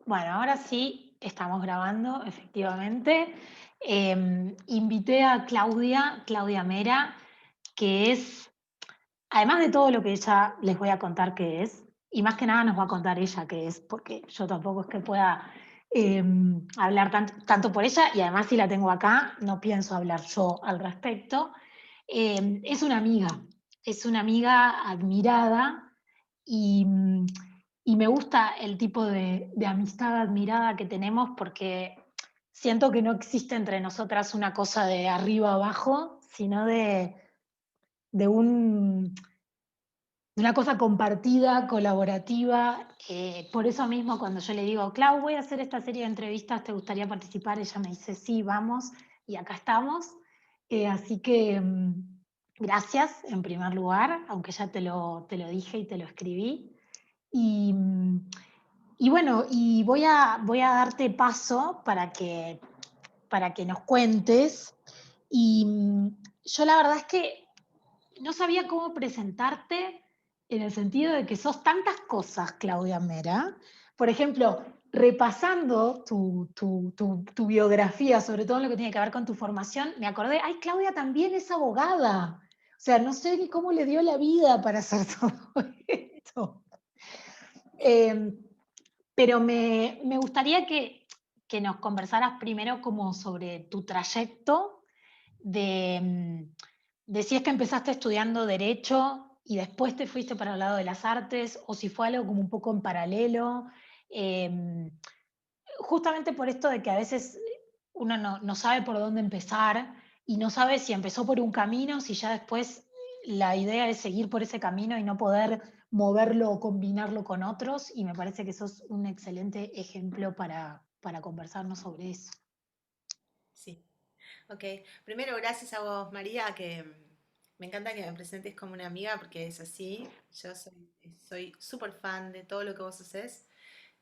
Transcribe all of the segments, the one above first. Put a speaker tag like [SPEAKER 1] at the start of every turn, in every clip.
[SPEAKER 1] Bueno, ahora sí estamos grabando, efectivamente. Invité a Claudia Mera, que es, además de todo lo que ella les voy a contar que es, y más que nada nos va a contar ella qué es, porque yo tampoco es que pueda eh, hablar tanto por ella, y además si la tengo acá, no pienso hablar yo al respecto. Es es una amiga admirada y, y me gusta el tipo de amistad admirada que tenemos porque siento que no existe entre nosotras una cosa de arriba abajo, sino de un, de una cosa compartida, colaborativa. Por eso mismo, cuando yo le digo, Clau, voy a hacer esta serie de entrevistas, ¿te gustaría participar? Ella me dice, sí, vamos, y acá estamos. Así que gracias en primer lugar, aunque ya te lo dije y te lo escribí. Y, y bueno, y voy a darte paso para que nos cuentes. Y yo la verdad es que no sabía cómo presentarte en el sentido de que sos tantas cosas, Claudia Mera. Por ejemplo, repasando tu biografía, sobre todo en lo que tiene que ver con tu formación, me acordé, ay, Claudia también es abogada. O sea, no sé ni cómo le dio la vida para hacer todo esto. Eh, pero me gustaría que nos conversaras primero como sobre tu trayecto de, de si es que empezaste estudiando derecho y después te fuiste para el lado de las artes o si fue algo como un poco en paralelo. Eh, Justamente por esto de que a veces uno no sabe por dónde empezar y no sabe si empezó por un camino, si ya después la idea es seguir por ese camino y no poder moverlo o combinarlo con otros, y me parece que eso es un excelente ejemplo para conversarnos sobre eso.
[SPEAKER 2] Sí, ok. Primero, gracias a vos, María, que me encanta que me presentes como una amiga porque es así. Soy súper fan de todo lo que vos haces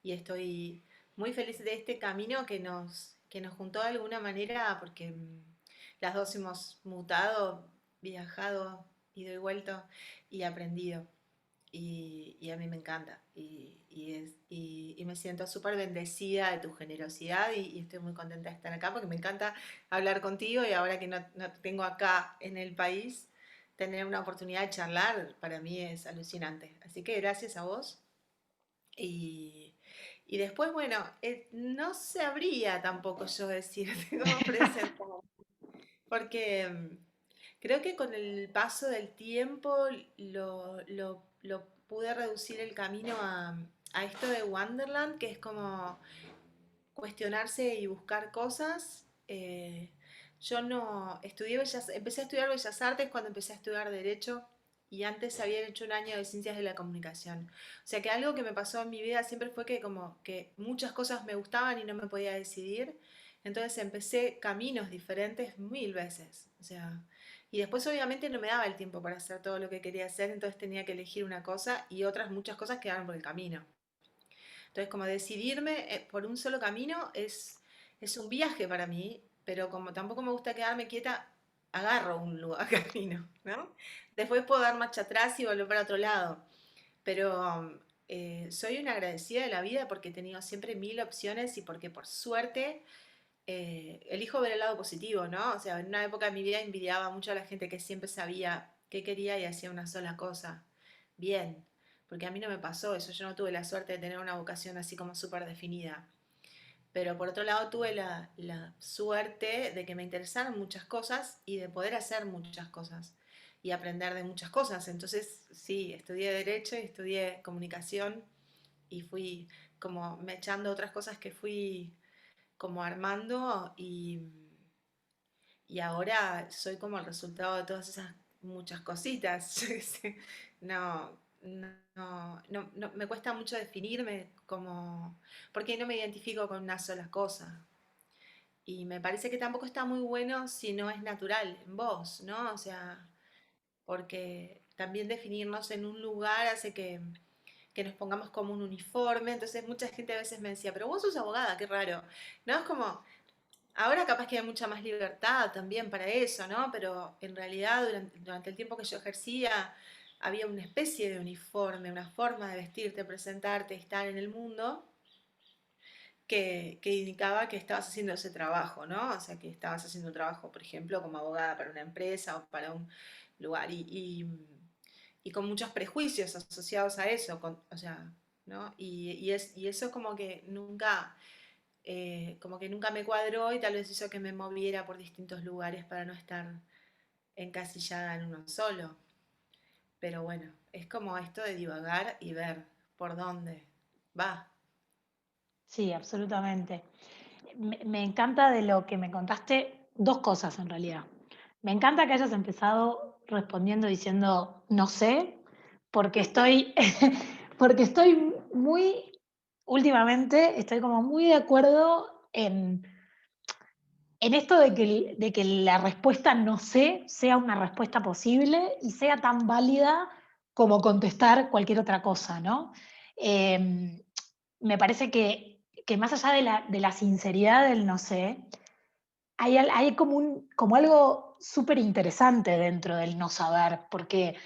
[SPEAKER 2] y estoy muy feliz de este camino que nos juntó de alguna manera porque las dos hemos mutado, viajado, ido y vuelto y aprendido. Y a mí me encanta. Y me siento súper bendecida de tu generosidad y estoy muy contenta de estar acá porque me encanta hablar contigo y ahora que no te tengo acá en el país, tener una oportunidad de charlar para mí es alucinante. Así que gracias a vos. Y, y después, bueno, no sabría tampoco yo decirte cómo presentar, porque creo que con el paso del tiempo lo pude reducir el camino a esto de Wonderland, que es como cuestionarse y buscar cosas. Yo no estudié empecé a estudiar Bellas Artes cuando empecé a estudiar Derecho y antes había hecho un año de Ciencias de la Comunicación. O sea que algo que me pasó en mi vida siempre fue que como que muchas cosas me gustaban y no me podía decidir. Entonces empecé caminos diferentes mil veces. O sea, y después obviamente no me daba el tiempo para hacer todo lo que quería hacer, entonces tenía que elegir una cosa y otras muchas cosas quedaron por el camino. Entonces, como decidirme por un solo camino es un viaje para mí, pero como tampoco me gusta quedarme quieta, agarro un lugar, camino, ¿no? Después puedo dar marcha atrás y volver para otro lado. Pero soy una agradecida de la vida porque he tenido siempre mil opciones y porque por suerte elijo ver el lado positivo, ¿no? O sea, en una época de mi vida envidiaba mucho a la gente que siempre sabía qué quería y hacía una sola cosa. Bien, porque a mí no me pasó eso, yo no tuve la suerte de tener una vocación así como súper definida. Pero por otro lado tuve la suerte de que me interesaron muchas cosas y de poder hacer muchas cosas y aprender de muchas cosas. Entonces, sí, estudié derecho y estudié comunicación y fui como me echando otras cosas que fui como armando y ahora soy como el resultado de todas esas muchas cositas. No, me cuesta mucho definirme como, porque no me identifico con una sola cosa. Y me parece que tampoco está muy bueno si no es natural en vos, ¿no? O sea, porque también definirnos en un lugar hace que nos pongamos como un uniforme. Entonces mucha gente a veces me decía, pero vos sos abogada, qué raro. No, es como, ahora capaz que hay mucha más libertad también para eso, ¿no? Pero en realidad durante el tiempo que yo ejercía había una especie de uniforme, una forma de vestirte, presentarte, estar en el mundo. que indicaba que estabas haciendo ese trabajo, ¿no? O sea, que estabas haciendo un trabajo, por ejemplo, como abogada para una empresa o para un lugar y con muchos prejuicios asociados a eso, o sea, ¿no? Y eso como que nunca me cuadró y tal vez hizo que me moviera por distintos lugares para no estar encasillada en uno solo. Pero bueno, es como esto de divagar y ver por dónde va.
[SPEAKER 1] Sí, absolutamente. Me encanta de lo que me contaste dos cosas en realidad. Me encanta que hayas empezado respondiendo diciendo no sé, porque estoy, porque estoy muy, últimamente estoy como muy de acuerdo en esto de que la respuesta no sé sea una respuesta posible y sea tan válida como contestar cualquier otra cosa, ¿no? Eh, Me parece que más allá de la sinceridad del no sé, hay como, como algo súper interesante dentro del no saber, porque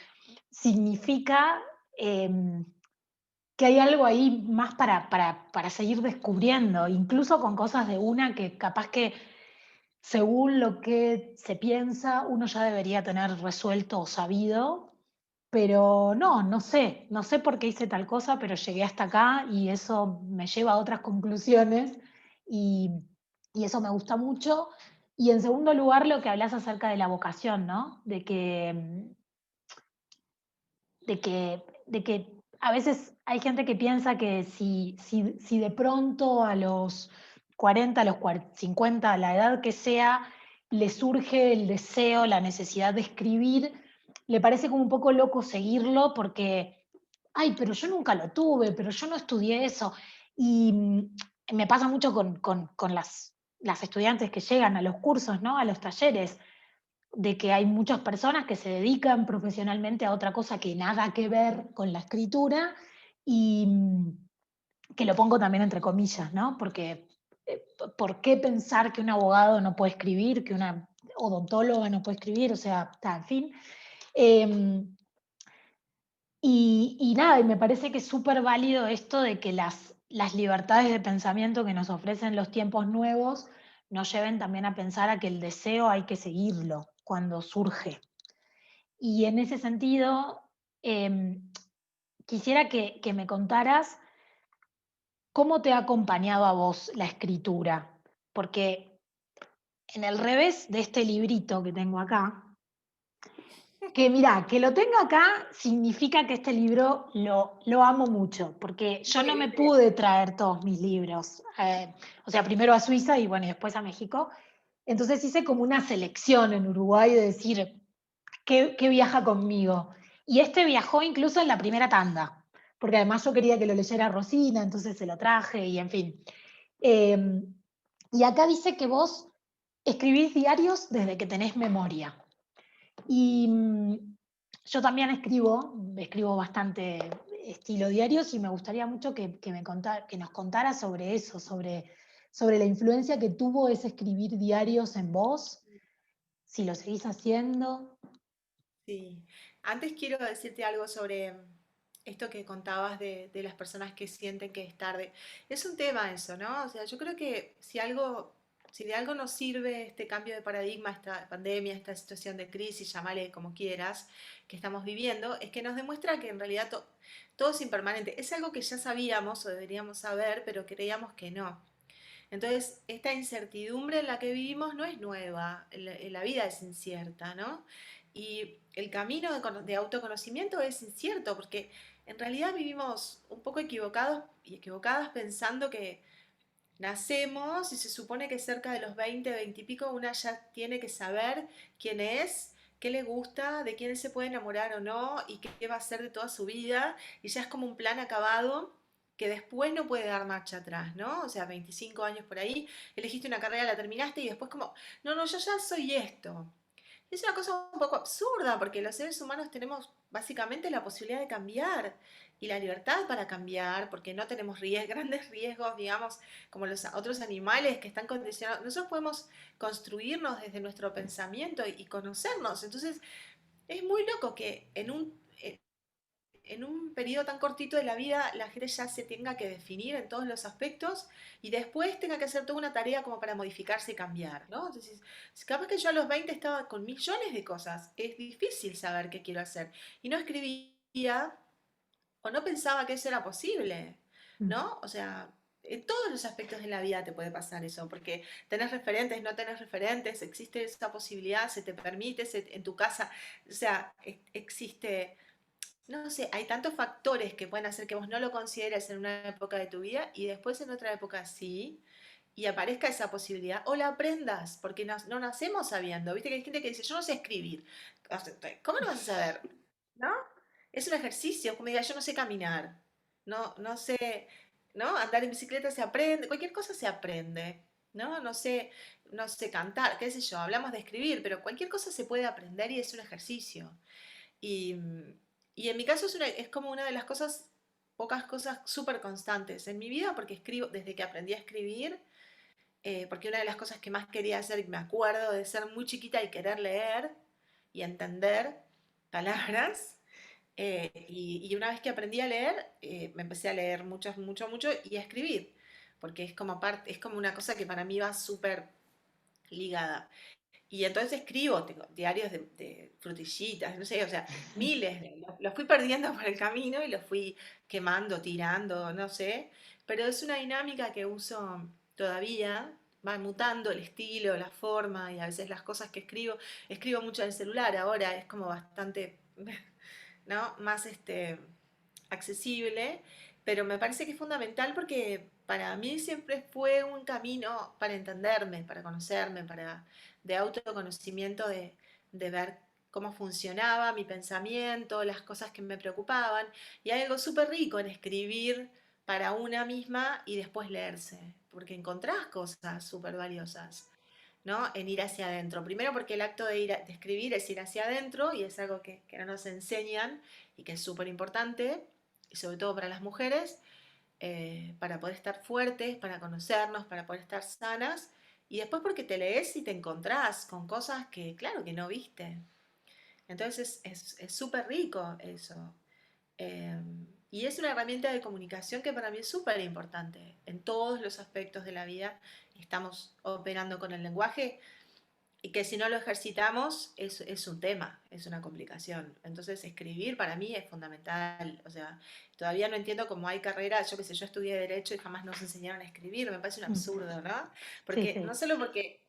[SPEAKER 1] significa que hay algo ahí más para seguir descubriendo, incluso con cosas de una que capaz que según lo que se piensa, uno ya debería tener resuelto o sabido, pero no, no sé por qué hice tal cosa, pero llegué hasta acá y eso me lleva a otras conclusiones y, y eso me gusta mucho. Y en segundo lugar, lo que hablas acerca de la vocación, ¿no? De que a veces hay gente que piensa que si de pronto a los 40 a los 50, a la edad que sea, le surge el deseo, la necesidad de escribir, le parece como un poco loco seguirlo porque, ay, pero yo nunca lo tuve, pero yo no estudié eso. Y me pasa mucho con las estudiantes que llegan a los cursos, ¿no? A los talleres de que hay muchas personas que se dedican profesionalmente a otra cosa que nada que ver con la escritura y que lo pongo también entre comillas, ¿no? Porque ¿por qué pensar que un abogado no puede escribir, que una odontóloga no puede escribir? O sea, en fin. Eh, y nada, y me parece que es súper válido esto de que las libertades de pensamiento que nos ofrecen los tiempos nuevos nos lleven también a pensar a que el deseo hay que seguirlo cuando surge. Y en ese sentido, eh, quisiera que me contaras cómo te ha acompañado a vos la escritura, porque en el revés de este librito que tengo acá, que mirá, que lo tenga acá significa que este libro lo amo mucho, porque yo
[SPEAKER 2] Muy
[SPEAKER 1] no me
[SPEAKER 2] bien.
[SPEAKER 1] pude traer todos mis libros, o sea, primero a Suiza y bueno, y después a México. Entonces hice como una selección en Uruguay de decir, ¿qué viaja conmigo? Y este viajó incluso en la primera tanda, porque además yo quería que lo leyera Rosina, entonces se lo traje y en fin. Eh, y acá dice que vos escribís diarios desde que tenés memoria. Y yo también escribo bastante estilo diarios y me gustaría mucho que nos contara sobre eso, sobre la influencia que tuvo ese escribir diarios en vos, si lo seguís haciendo.
[SPEAKER 2] Sí. Antes quiero decirte algo sobre esto que contabas de las personas que sienten que es tarde. Es un tema eso, ¿no? O sea, yo creo que si de algo nos sirve este cambio de paradigma, esta pandemia, esta situación de crisis, llámale como quieras, que estamos viviendo, es que nos demuestra que en realidad todo es impermanente. Es algo que ya sabíamos o deberíamos saber, pero creíamos que no. Entonces, esta incertidumbre en la que vivimos no es nueva, la vida es incierta, ¿no? Y el camino de autoconocimiento es incierto, porque en realidad vivimos un poco equivocados y equivocadas pensando que nacemos y se supone que cerca de los 20, 20 y pico una ya tiene que saber quién es, qué le gusta, de quién se puede enamorar o no y qué va a hacer de toda su vida y ya es como un plan acabado que después no puede dar marcha atrás, ¿no? O sea, 25 años por ahí, elegiste una carrera, la terminaste y después como, no, no, yo ya soy esto. Es una cosa un poco absurda porque los seres humanos tenemos básicamente la posibilidad de cambiar y la libertad para cambiar porque no tenemos grandes riesgos, digamos, como los otros animales que están condicionados. Nosotros podemos construirnos desde nuestro pensamiento y conocernos. Entonces, es muy loco que en un periodo tan cortito de la vida la gente ya se tenga que definir en todos los aspectos y después tenga que hacer toda una tarea como para modificarse y cambiar, ¿no? Entonces, si capaz que yo a los 20 estaba con millones de cosas, es difícil saber qué quiero hacer. Y no escribía o no pensaba que eso era posible,
[SPEAKER 1] Mm.
[SPEAKER 2] ¿no? O sea, en todos los aspectos de la vida te puede pasar eso, porque tenés referentes, no tenés referentes, existe esa posibilidad, se te permite, en tu casa, o sea, existe, no sé, hay tantos factores que pueden hacer que vos no lo consideres en una época de tu vida y después en otra época sí, y aparezca esa posibilidad, o la aprendas, porque no nacemos sabiendo, viste que hay gente que dice, yo no sé escribir, ¿cómo no vas a saber? ¿No? Es un ejercicio, como diga, yo no sé caminar, no sé, ¿no? Andar en bicicleta se aprende, cualquier cosa se aprende, ¿no? No sé cantar, qué sé yo, hablamos de escribir, pero cualquier cosa se puede aprender y es un ejercicio. Y, y en mi caso es como una de las cosas, pocas cosas súper constantes en mi vida, porque escribo, desde que aprendí a escribir, porque una de las cosas que más quería hacer, y me acuerdo de ser muy chiquita y querer leer y entender palabras, y una vez que aprendí a leer, me empecé a leer mucho, mucho, mucho y a escribir, porque es como parte, es como una cosa que para mí va súper ligada. Y entonces escribo, tengo diarios de frutillitas, no sé, o sea, miles, los fui perdiendo por el camino y los fui quemando, tirando, no sé, pero es una dinámica que uso todavía, va mutando el estilo, la forma y a veces las cosas que escribo mucho en el celular ahora, es como bastante, ¿no? Más accesible, pero me parece que es fundamental porque para mí siempre fue un camino para entenderme, para conocerme, de autoconocimiento, de ver cómo funcionaba mi pensamiento, las cosas que me preocupaban. Y hay algo súper rico en escribir para una misma y después leerse, porque encontrás cosas súper valiosas, ¿no? En ir hacia adentro. Primero porque el acto de escribir es ir hacia adentro y es algo que no nos enseñan y que es súper importante, y sobre todo para las mujeres, para poder estar fuertes, para conocernos, para poder estar sanas. Y después porque te lees y te encontrás con cosas que, claro, que no viste. Entonces es súper rico eso. Eh, y es una herramienta de comunicación que para mí es súper importante. En todos los aspectos de la vida estamos operando con el lenguaje y que si no lo ejercitamos es un tema, es una complicación. Entonces escribir para mí es fundamental. O sea, todavía no entiendo cómo hay carreras, yo qué sé, yo estudié Derecho y jamás nos enseñaron a escribir, me parece un
[SPEAKER 1] Mm.
[SPEAKER 2] absurdo, ¿no?
[SPEAKER 1] Sí,
[SPEAKER 2] Porque no
[SPEAKER 1] sí.
[SPEAKER 2] solo porque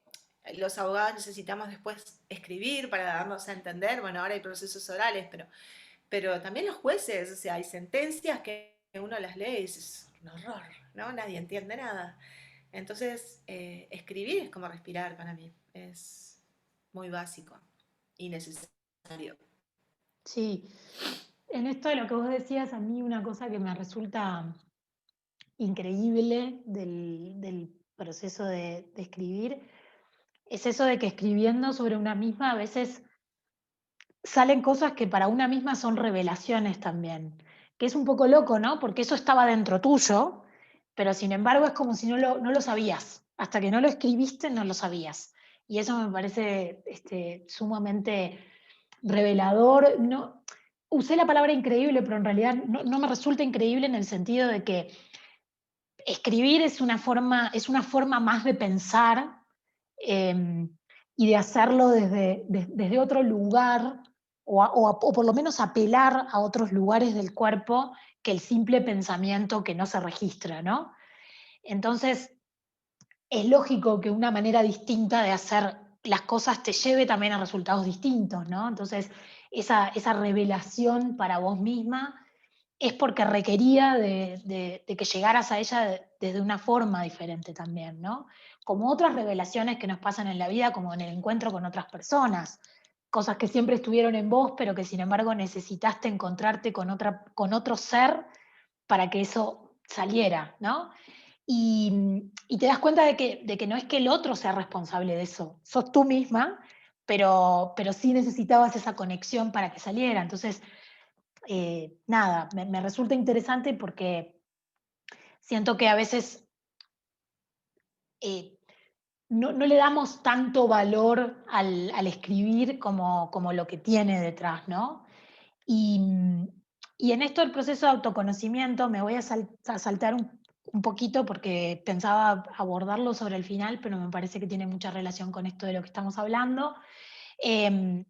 [SPEAKER 2] los abogados necesitamos después escribir para darnos a entender, bueno, ahora hay procesos orales, pero también los jueces, o sea, hay sentencias que uno las lee y es un horror, ¿no? Nadie entiende nada. Entonces, escribir es como respirar para mí, es muy básico y necesario.
[SPEAKER 1] Sí. En esto de lo que vos decías, a mí una cosa que me resulta increíble del proceso de escribir es eso de que escribiendo sobre una misma a veces salen cosas que para una misma son revelaciones también, que es un poco loco, ¿no? Porque eso estaba dentro tuyo, pero sin embargo es como si no lo sabías. Hasta que no lo escribiste no lo sabías. Y eso me parece sumamente revelador. No, usé la palabra increíble, pero en realidad no me resulta increíble en el sentido de que escribir es una forma más de pensar, eh, y de hacerlo desde otro lugar, o por lo menos apelar a otros lugares del cuerpo que el simple pensamiento que no se registra, ¿no? Entonces, es lógico que una manera distinta de hacer las cosas te lleve también a resultados distintos, ¿no? Entonces, esa revelación para vos misma es porque requería de que llegaras a ella desde una forma diferente también, ¿no? Como otras revelaciones que nos pasan en la vida, como en el encuentro con otras personas, cosas que siempre estuvieron en vos, pero que sin embargo necesitaste encontrarte con otro ser para que eso saliera, ¿no? Y te das cuenta de que no es que el otro sea responsable de eso, sos tú misma, pero sí necesitabas esa conexión para que saliera. Entonces, nada, me resulta interesante porque siento que a veces eh, no le damos tanto valor al escribir como lo que tiene detrás, ¿no? Y, Y en esto del proceso de autoconocimiento me voy a saltar un poquito porque pensaba abordarlo sobre el final, pero me parece que tiene mucha relación con esto de lo que estamos hablando. Em,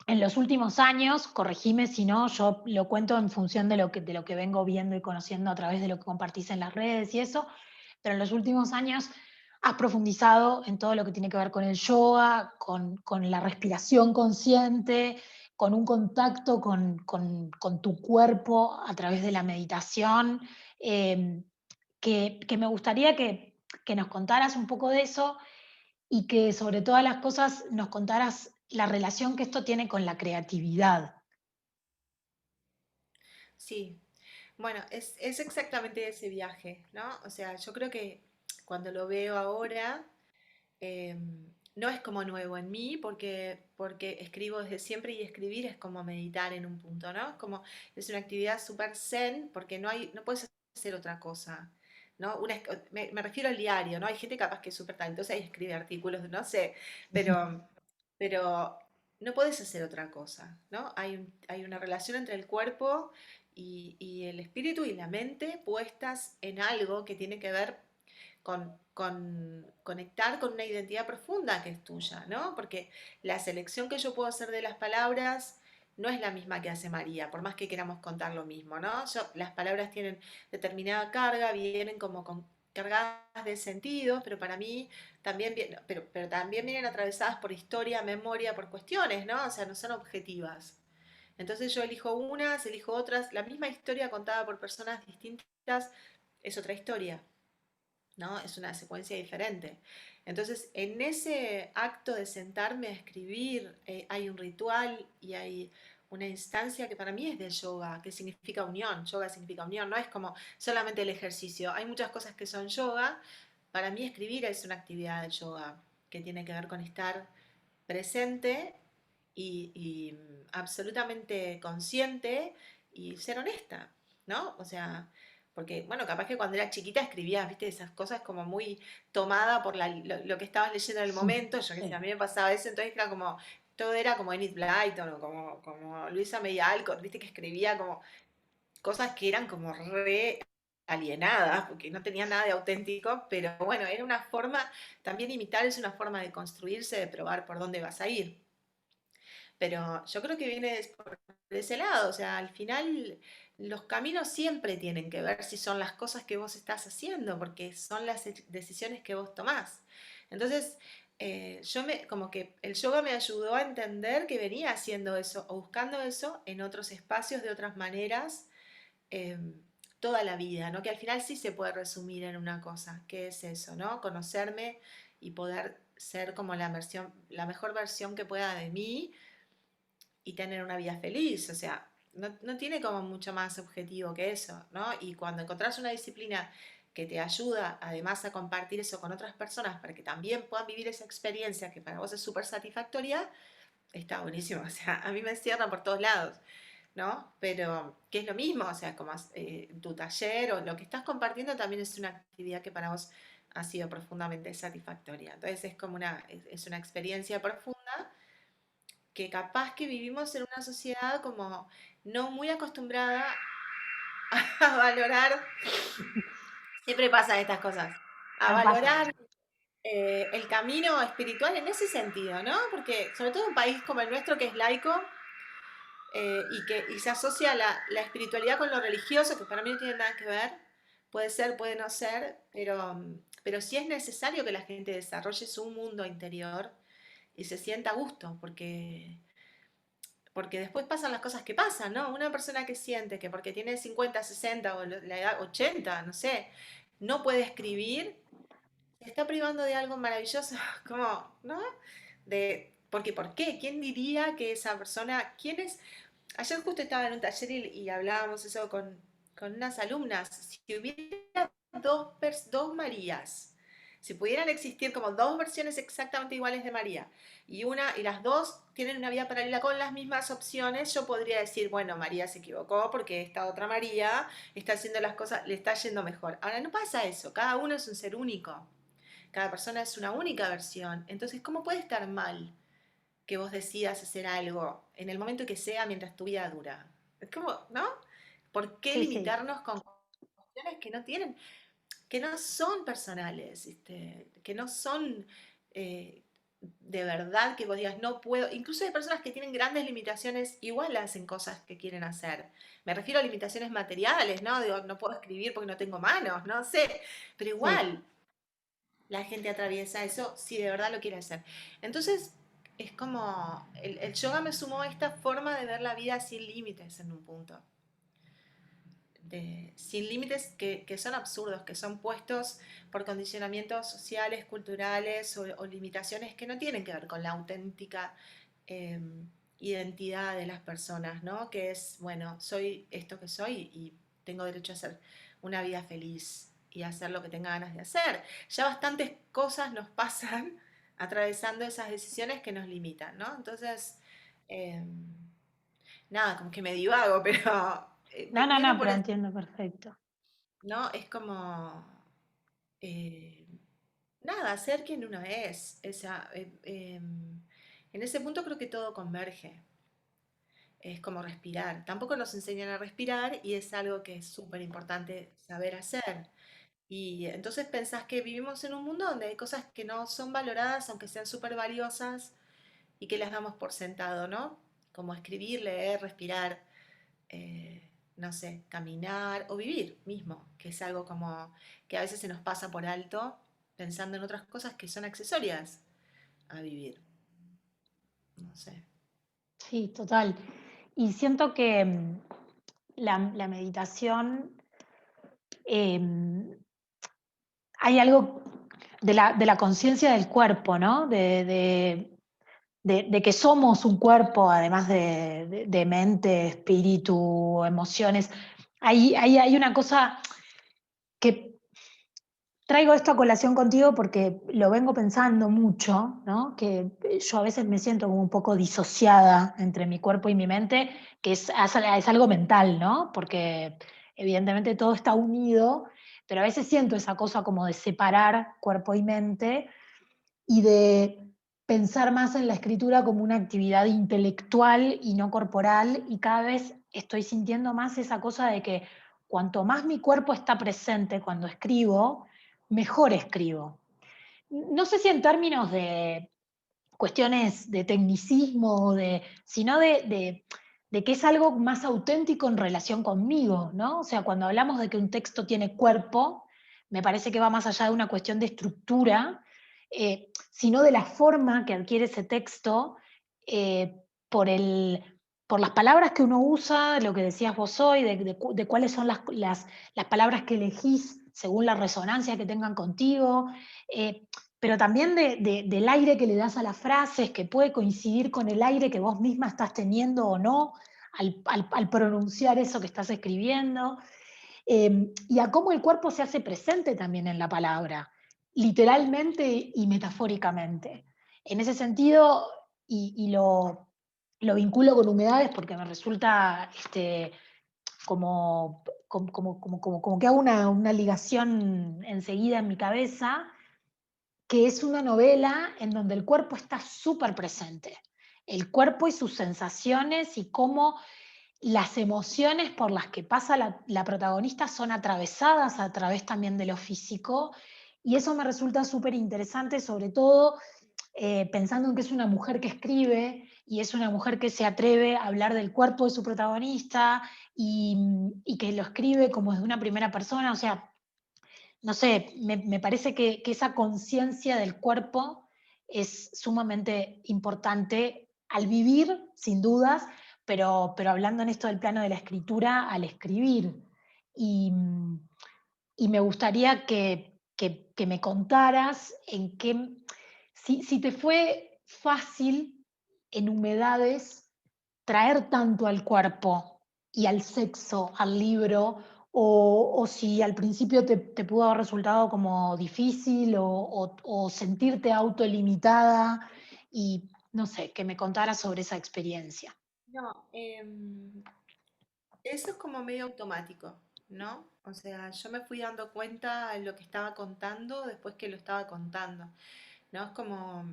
[SPEAKER 1] en los últimos años, corregime si no, yo lo cuento en función de lo que vengo viendo y conociendo a través de lo que compartís en las redes y eso, pero en los últimos años has profundizado en todo lo que tiene que ver con el yoga, con la respiración consciente, con un contacto con tu cuerpo a través de la meditación, eh, que me gustaría que nos contaras un poco de eso y que sobre todas las cosas nos contaras la relación que esto tiene con la creatividad.
[SPEAKER 2] Sí, bueno, es exactamente ese viaje, ¿no? O sea, yo creo que cuando lo veo ahora, no es como nuevo en mí, porque escribo desde siempre y escribir es como meditar en un punto, ¿no? Es una actividad súper zen, porque no puedes hacer otra cosa, ¿no? Me refiero al diario, ¿no? Hay gente capaz que es súper talentosa y escribe artículos, no sé, pero, pero no puedes hacer otra cosa, ¿no? Hay una relación entre el cuerpo y el espíritu y la mente puestas en algo que tiene que ver con conectar con una identidad profunda que es tuya, ¿no? Porque la selección que yo puedo hacer de las palabras no es la misma que hace María, por más que queramos contar lo mismo, ¿no? Las palabras tienen determinada carga, vienen como cargadas de sentido, pero para mí también, pero también vienen atravesadas por historia, memoria, por cuestiones, ¿no? O sea, no son objetivas. Entonces yo elijo unas, elijo otras, la misma historia contada por personas distintas es otra historia. ¿No? Es una secuencia diferente. Entonces, en ese acto de sentarme a escribir, hay un ritual y hay una instancia que para mí es del yoga, que significa unión. Yoga significa unión, no es como solamente el ejercicio. Hay muchas cosas que son yoga. Para mí escribir es una actividad de yoga que tiene que ver con estar presente y absolutamente consciente y ser honesta, ¿no? O sea, porque, bueno, capaz que cuando era chiquita escribías, viste, esas cosas como muy tomada por lo que estabas leyendo en el momento, yo que sé, a
[SPEAKER 1] Sí.
[SPEAKER 2] mí me pasaba eso, entonces era como, todo era como Enid Blyton o como Luisa May Alcott, viste, que escribía como cosas que eran como re alienadas, porque no tenía nada de auténtico, pero bueno, era una forma, también imitar es una forma de construirse, de probar por dónde vas a ir. Pero yo creo que viene por ese lado, o sea, al final los caminos siempre tienen que ver si son las cosas que vos estás haciendo, porque son las decisiones que vos tomás. Entonces, como que el yoga me ayudó a entender que venía haciendo eso o buscando eso en otros espacios, de otras maneras, eh, toda la vida, ¿no? Que al final sí se puede resumir en una cosa, que es eso, ¿no? Conocerme y poder ser como la mejor versión que pueda de mí y tener una vida feliz, o sea, no tiene como mucho más objetivo que eso, ¿no? Y cuando encontrás una disciplina que te ayuda además a compartir eso con otras personas para que también puedan vivir esa experiencia que para vos es súper satisfactoria, está buenísimo, o sea, a mí me encierran por todos lados, ¿no? Pero que es lo mismo, o sea, como tu taller o lo que estás compartiendo también es una actividad que para vos ha sido profundamente satisfactoria. Entonces es como es una experiencia profunda que capaz que vivimos en una sociedad como no muy acostumbrada a valorar, siempre pasan estas cosas, a
[SPEAKER 1] Pasa.
[SPEAKER 2] valorar el camino espiritual en ese sentido, ¿no? Porque sobre todo en un país como el nuestro que es laico y se asocia la espiritualidad con lo religioso, que para mí no tiene nada que ver, puede ser, puede no ser, pero sí es necesario que la gente desarrolle su mundo interior y se sienta a gusto, porque después pasan las cosas que pasan, ¿no? Una persona que siente que porque tiene 50, 60 o la edad 80, no sé, no puede escribir, se está privando de algo maravilloso, como, ¿no? Porque, ¿por qué? ¿Quién diría que esa persona, quién es? Ayer justo estaba en un taller y hablábamos eso con unas alumnas. Si hubiera dos Marías, si pudieran existir como dos versiones exactamente iguales de María y las dos tienen una vida paralela con las mismas opciones, yo podría decir, bueno, María se equivocó porque esta otra María está haciendo las cosas, le está yendo mejor. Ahora no pasa eso, cada uno es un ser único, cada persona es una única versión. Entonces, ¿cómo puede estar mal que vos decidas hacer algo en el momento que sea mientras tu vida dura? Es como, ¿no? ¿Por qué
[SPEAKER 1] Sí, sí,
[SPEAKER 2] limitarnos con cuestiones que no tienen, que no son personales, que no son de verdad que vos digas, no puedo? Incluso hay personas que tienen grandes limitaciones, igual hacen cosas que quieren hacer. Me refiero a limitaciones materiales, ¿no? Digo, no puedo escribir porque no tengo manos, no sé, pero
[SPEAKER 1] sí.
[SPEAKER 2] igual la gente atraviesa eso si de verdad lo quiere hacer. Entonces, es como, el yoga me sumó a esta forma de ver la vida sin límites en un punto. Sin límites que son absurdos, que son puestos por condicionamientos sociales, culturales o limitaciones que no tienen que ver con la auténtica eh, identidad de las personas, ¿no? Que es, bueno, soy esto que soy y tengo derecho a hacer una vida feliz y hacer lo que tenga ganas de hacer. Ya bastantes cosas nos pasan atravesando esas decisiones que nos limitan, ¿no? Entonces, eh, nada, como que me divago, pero
[SPEAKER 1] No, no,
[SPEAKER 2] viene
[SPEAKER 1] no,
[SPEAKER 2] por
[SPEAKER 1] pero
[SPEAKER 2] eso,
[SPEAKER 1] entiendo perfecto.
[SPEAKER 2] ¿no? Es como, eh, nada, ser quien uno es. En ese punto creo que todo converge. Es como respirar. Tampoco nos enseñan a respirar y es algo que es súper importante saber hacer. Y entonces pensás que vivimos en un mundo donde hay cosas que no son valoradas, aunque sean súper valiosas, y que las damos por sentado, ¿no? Como escribir, leer, respirar, no sé, caminar o vivir mismo, que es algo como que a veces se nos pasa por alto pensando en otras cosas que son accesorias a vivir. No sé.
[SPEAKER 1] Sí, total. Y siento que la meditación, em, hay algo de la conciencia del cuerpo, ¿no? De que somos un cuerpo, además de mente, espíritu, emociones. Hay una cosa que traigo esto a colación contigo porque lo vengo pensando mucho, ¿no? Que yo a veces me siento como un poco disociada entre mi cuerpo y mi mente, que es algo mental, ¿no? Porque evidentemente todo está unido, pero a veces siento esa cosa como de separar cuerpo y mente y de pensar más en la escritura como una actividad intelectual y no corporal, y cada vez estoy sintiendo más esa cosa de que cuanto más mi cuerpo está presente cuando escribo, mejor escribo. No sé si en términos de cuestiones de tecnicismo, sino de que es algo más auténtico en relación conmigo, ¿no? O sea, cuando hablamos de que un texto tiene cuerpo, me parece que va más allá de una cuestión de estructura, sino de la forma que adquiere ese texto por por las palabras que uno usa, lo que decías vos hoy, de cuáles son las palabras que elegís según la resonancia que tengan contigo, pero también del aire que le das a las frases, que puede coincidir con el aire que vos misma estás teniendo o no al pronunciar eso que estás escribiendo, y a cómo el cuerpo se hace presente también en la palabra, literalmente y metafóricamente. En ese sentido, y lo vinculo con humedades porque me resulta como que hago una ligación enseguida en mi cabeza, que es una novela en donde el cuerpo está súper presente. El cuerpo y sus sensaciones y cómo las emociones por las que pasa la protagonista son atravesadas a través también de lo físico. Y eso me resulta súper interesante, sobre todo pensando en que es una mujer que escribe y es una mujer que se atreve a hablar del cuerpo de su protagonista y que lo escribe como desde una primera persona. O sea, no sé, me parece que esa conciencia del cuerpo es sumamente importante al vivir, sin dudas, pero hablando en esto del plano de la escritura, al escribir. Y, y me gustaría que me contaras en qué, si te fue fácil en humedades traer tanto al cuerpo y al sexo, al libro, o si al principio te pudo haber resultado como difícil o sentirte autolimitada y no sé, que me contaras sobre esa experiencia.
[SPEAKER 2] No, eso es como medio automático, ¿no? O sea, yo me fui dando cuenta de lo que estaba contando después que lo estaba contando, ¿no? Es como,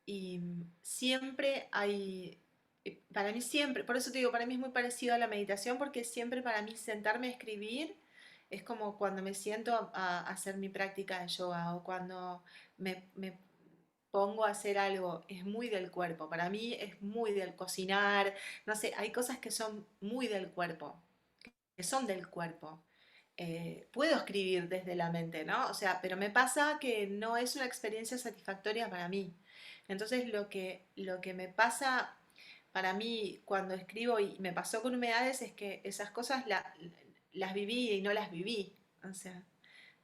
[SPEAKER 2] y siempre hay, Para mí siempre, por eso te digo, para mí es muy parecido a la meditación, porque siempre para mí sentarme a escribir es como cuando me siento a hacer mi práctica de yoga o cuando me pongo a hacer algo, es muy del cuerpo. Para mí es muy del cocinar, no sé, hay cosas que son muy del cuerpo, que son del cuerpo. Puedo escribir desde la mente, ¿no? O sea, pero me pasa que no es una experiencia satisfactoria para mí. Entonces lo que me pasa para mí cuando escribo y me pasó con humedades es que esas cosas las viví y no las viví. O sea,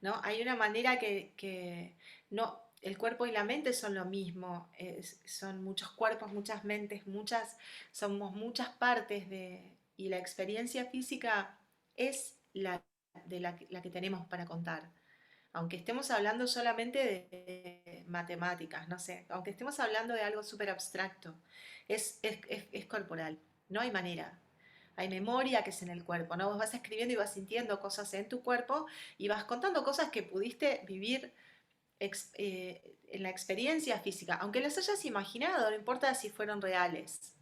[SPEAKER 2] ¿no? Hay una manera que no, el cuerpo y la mente son lo mismo, son muchos cuerpos, muchas mentes, somos muchas partes y la experiencia física es la que tenemos para contar. Aunque estemos hablando solamente de matemáticas, no sé, aunque estemos hablando de algo súper abstracto, es corporal, no hay manera. Hay memoria que es en el cuerpo, ¿no? Vos vas escribiendo y vas sintiendo cosas en tu cuerpo y vas contando cosas que pudiste vivir en la experiencia física, aunque las hayas imaginado, no importa si fueron reales.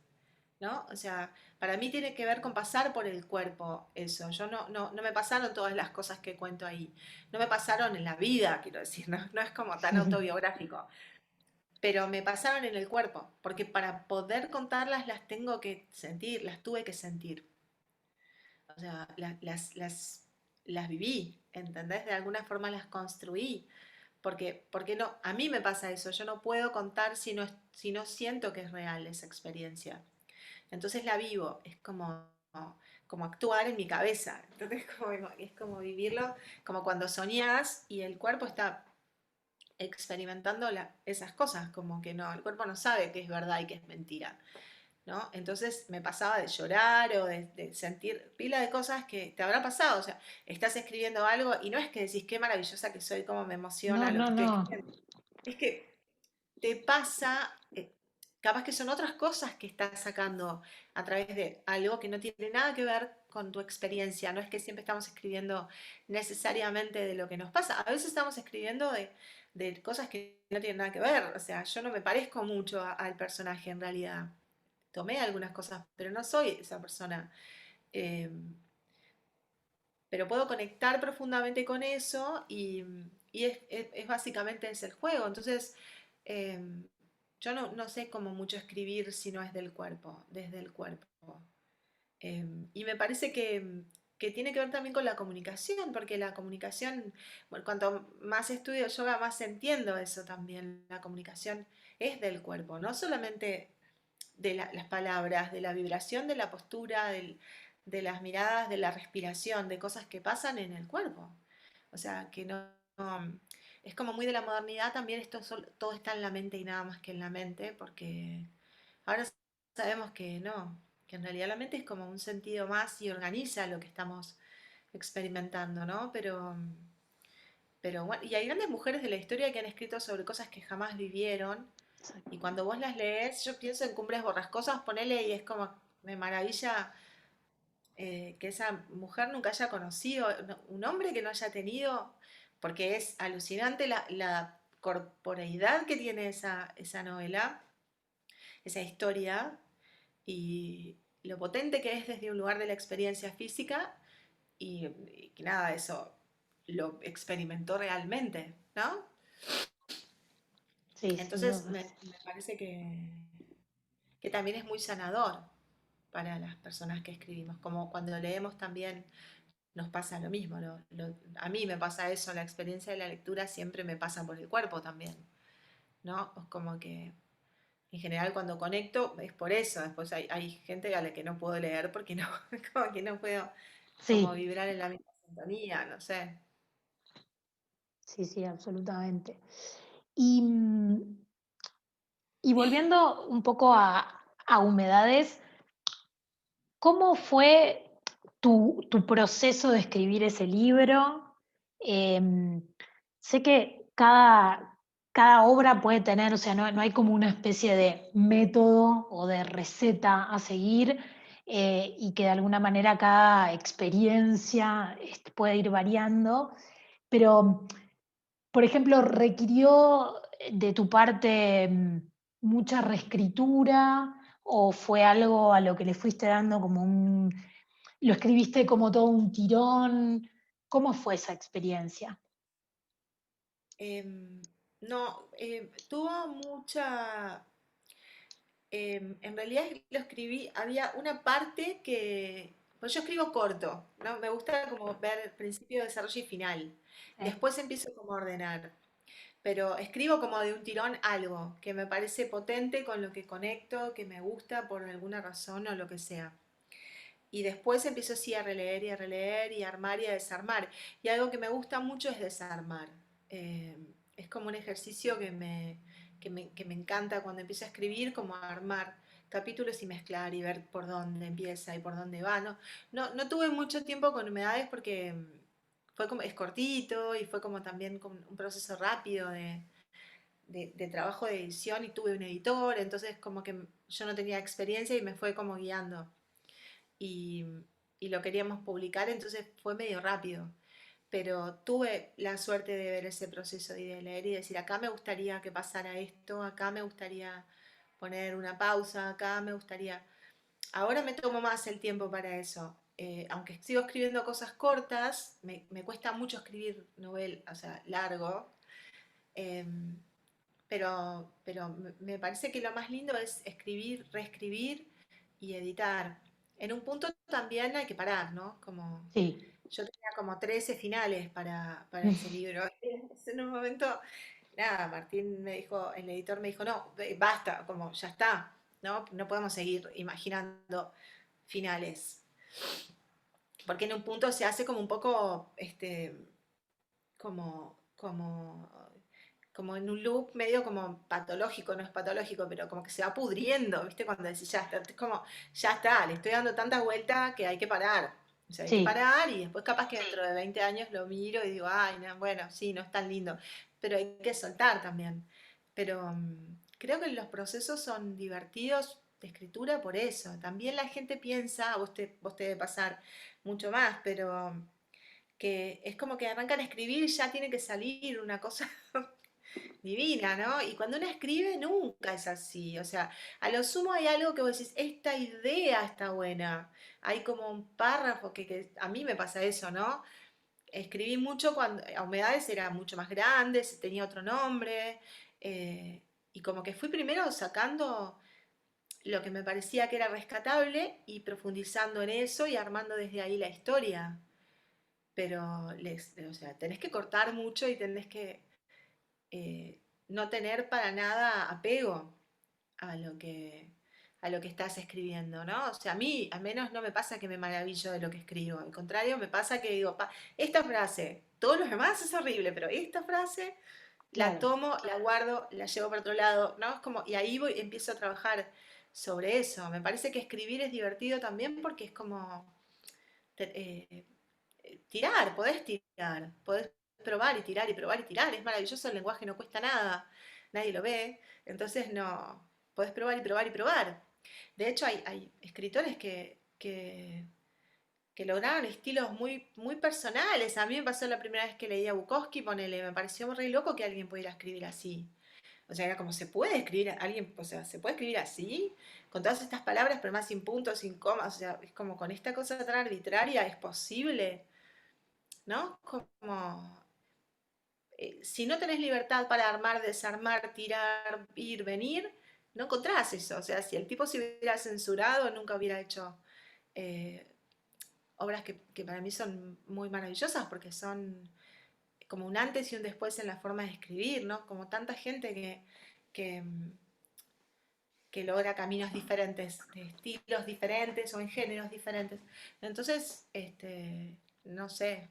[SPEAKER 2] ¿No? O sea, para mí tiene que ver con pasar por el cuerpo eso. Yo no me pasaron todas las cosas que cuento ahí. No me pasaron en la vida, quiero decir, no es como tan autobiográfico. Pero me pasaron en el cuerpo, porque para poder contarlas las tengo que sentir, las tuve que sentir. O sea, las viví, ¿entendés? De alguna forma las construí. Porque no, a mí me pasa eso, yo no puedo contar si no siento que es real esa experiencia. Entonces la vivo, es como actuar en mi cabeza. Entonces es como vivirlo, como cuando soñás y el cuerpo está experimentando esas cosas, como que no, el cuerpo no sabe que es verdad y que es mentira. ¿No? Entonces me pasaba de llorar o de sentir pila de cosas que te habrá pasado. O sea, estás escribiendo algo y no es que decís qué maravillosa que soy, cómo me
[SPEAKER 1] No,
[SPEAKER 2] emociona lo
[SPEAKER 1] no,
[SPEAKER 2] que estoy
[SPEAKER 1] no.
[SPEAKER 2] escribiendo. Es que te pasa, capaz que son otras cosas que estás sacando a través de algo que no tiene nada que ver con tu experiencia. No es que siempre estamos escribiendo necesariamente de lo que nos pasa. A veces estamos escribiendo de cosas que no tienen nada que ver. O sea, yo no me parezco mucho al personaje en realidad. Tomé algunas cosas, pero no soy esa persona. Eh, pero puedo conectar profundamente con eso y es básicamente es el juego. Entonces, eh, yo no sé cómo mucho escribir si no es del cuerpo, desde el cuerpo. Y me parece que tiene que ver también con la comunicación, porque la comunicación, bueno, cuanto más estudio yoga, más entiendo eso también. La comunicación es del cuerpo, no solamente de las palabras, de la vibración, de la postura, de las miradas, de la respiración, de cosas que pasan en el cuerpo. O sea, que no, es como muy de la modernidad también, todo está en la mente y nada más que en la mente, porque ahora sabemos que no, que en realidad la mente es como un sentido más y organiza lo que estamos experimentando, ¿no? Pero bueno, y hay grandes mujeres de la historia que han escrito sobre cosas que jamás vivieron y cuando vos las lees, yo pienso en Cumbres Borrascosas, ponele y es como, me maravilla que esa mujer nunca haya conocido, un hombre que no haya tenido, porque es alucinante la corporeidad que tiene esa novela, esa historia, y lo potente que es desde un lugar de la experiencia física, y que nada, eso lo experimentó realmente, ¿no?
[SPEAKER 1] Sí, sin
[SPEAKER 2] Entonces
[SPEAKER 1] dudas.
[SPEAKER 2] me parece que también es muy sanador para las personas que escribimos, como cuando leemos también nos pasa lo mismo, a mí me pasa eso, la experiencia de la lectura siempre me pasa por el cuerpo también, ¿no? Es como que en general cuando conecto es por eso, después hay gente a la que no puedo leer porque no, como que no puedo como
[SPEAKER 1] Sí,
[SPEAKER 2] vibrar en la misma sintonía, no sé.
[SPEAKER 1] sí, sí, absolutamente. Y, y volviendo un poco a humedades, ¿cómo fue tu proceso de escribir ese libro? Em, Sé que cada obra puede tener, o sea, no hay como una especie de método o de receta a seguir, y que de alguna manera cada experiencia puede ir variando, pero, por ejemplo, ¿requirió de tu parte mucha reescritura ¿O fue algo a lo que le fuiste dando como lo escribiste como todo un tirón? ¿Cómo fue esa experiencia?
[SPEAKER 2] Em, no, tuvo mucha... en realidad lo escribí, había una parte que... Pues yo escribo corto, ¿no? Me gusta como ver principio, desarrollo y final.
[SPEAKER 1] Sí,
[SPEAKER 2] Después empiezo como a ordenar. Pero escribo como de un tirón algo que me parece potente, con lo que conecto, que me gusta por alguna razón o lo que sea. Y después empiezo así a releer y a armar y a desarmar. Y algo que me gusta mucho es desarmar. Eh, es como un ejercicio que me encanta cuando empiezo a escribir, como a armar capítulos y mezclar y ver por dónde empieza y por dónde va. No tuve mucho tiempo con humedades porque fue como, es cortito y fue como también como un proceso rápido de trabajo de edición y tuve un editor, entonces como que yo no tenía experiencia y me fue como guiando y, y lo queríamos publicar, entonces fue medio rápido. Pero tuve la suerte de ver ese proceso y de leer y decir, acá me gustaría que pasara esto, acá me gustaría poner una pausa, acá me gustaría... Ahora me tomo más el tiempo para eso. Aunque sigo escribiendo cosas cortas, me cuesta mucho escribir novel, o sea, largo. em, pero me parece que lo más lindo es escribir, reescribir y editar. En un punto también hay que parar, ¿no? Como
[SPEAKER 1] sí.
[SPEAKER 2] yo tenía como 13 finales para ese libro. En un momento, nada, Martín me dijo, el editor me dijo, no, basta, como ya está, ¿no? No podemos seguir imaginando finales. Porque en un punto se hace como un poco, como como en un loop medio como patológico, no es patológico, pero como que se va pudriendo, ¿viste? Cuando decís, ya está, es como, ya está, le estoy dando tantas vueltas que hay que parar. O sea, hay que
[SPEAKER 1] Sí,
[SPEAKER 2] parar y después capaz que dentro de 20 años lo miro y digo, ay, no, bueno, sí, no es tan lindo, pero hay que soltar también. Pero creo que los procesos son divertidos de escritura por eso. También la gente piensa, vos te debe pasar mucho más, pero que es como que arrancan a escribir y ya tiene que salir una cosa divina, ¿no? Y cuando uno escribe nunca es así, o sea, a lo sumo hay algo que vos decís, esta idea está buena, hay como un párrafo que a mí me pasa eso, ¿no? Escribí mucho cuando a Humedades era mucho más grande, tenía otro nombre, y como que fui primero sacando lo que me parecía que era rescatable y profundizando en eso y armando desde ahí la historia. Pero, o sea, tenés que cortar mucho y tenés que eh, no tener para nada apego a lo que estás escribiendo, ¿no? O sea, a mí al menos no me pasa que me maravillo de lo que escribo, al contrario, me pasa que digo, esta frase, todos los demás es horrible, pero esta frase la
[SPEAKER 1] claro.
[SPEAKER 2] tomo, la guardo, la llevo para otro lado, ¿no? Es como, y ahí empiezo a trabajar sobre eso. Me parece que escribir es divertido también porque es como tirar, podés probar y tirar y probar y tirar, es maravilloso, el lenguaje no cuesta nada, nadie lo ve, entonces no, podés probar y probar y probar. De hecho, hay escritores que lograron estilos muy, muy personales. A mí me pasó la primera vez que leí a Bukowski, ponele, me pareció re loco que alguien pudiera escribir así. O sea, era como, ¿se puede escribir alguien, o sea, se puede escribir así? Con todas estas palabras, pero más sin puntos, sin comas, o sea, es como con esta cosa tan arbitraria, ¿es posible? ¿No? Como, si no tenés libertad para armar, desarmar, tirar, ir, venir, no encontrás eso. O sea, si el tipo se hubiera censurado, nunca hubiera hecho eh, obras que para mí son muy maravillosas porque son como un antes y un después en la forma de escribir, ¿no? Como tanta gente que, que logra caminos diferentes, de estilos diferentes o en géneros diferentes. Entonces, no sé.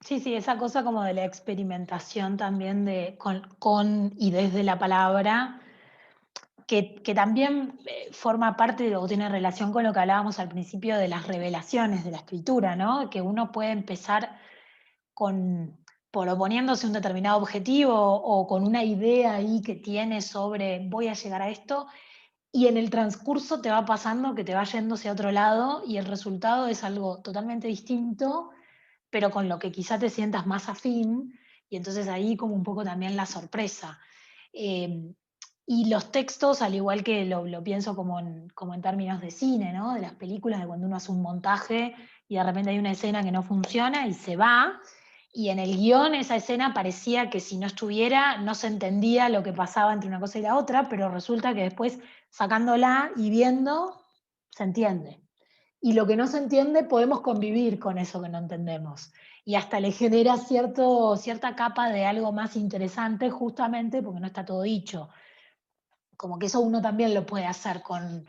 [SPEAKER 1] Sí, sí, esa cosa como de la experimentación también con y desde la palabra, que también forma parte o tiene relación con lo que hablábamos al principio de las revelaciones de la escritura, ¿no? Que uno puede empezar con, proponiéndose un determinado objetivo o con una idea ahí que tiene sobre voy a llegar a esto, y en el transcurso te va pasando que te va yendo hacia otro lado y el resultado es algo totalmente distinto, pero con lo que quizá te sientas más afín, y entonces ahí como un poco también la sorpresa. Eh, Y los textos, al igual que lo pienso como en términos de cine, ¿no? De las películas, de cuando uno hace un montaje y de repente hay una escena que no funciona y se va, y en el guión esa escena parecía que si no estuviera no se entendía lo que pasaba entre una cosa y la otra, pero resulta que después sacándola y viendo, se entiende. Y lo que no se entiende, podemos convivir con eso que no entendemos. Y hasta le genera cierta capa de algo más interesante, justamente porque no está todo dicho. Como que eso uno también lo puede hacer con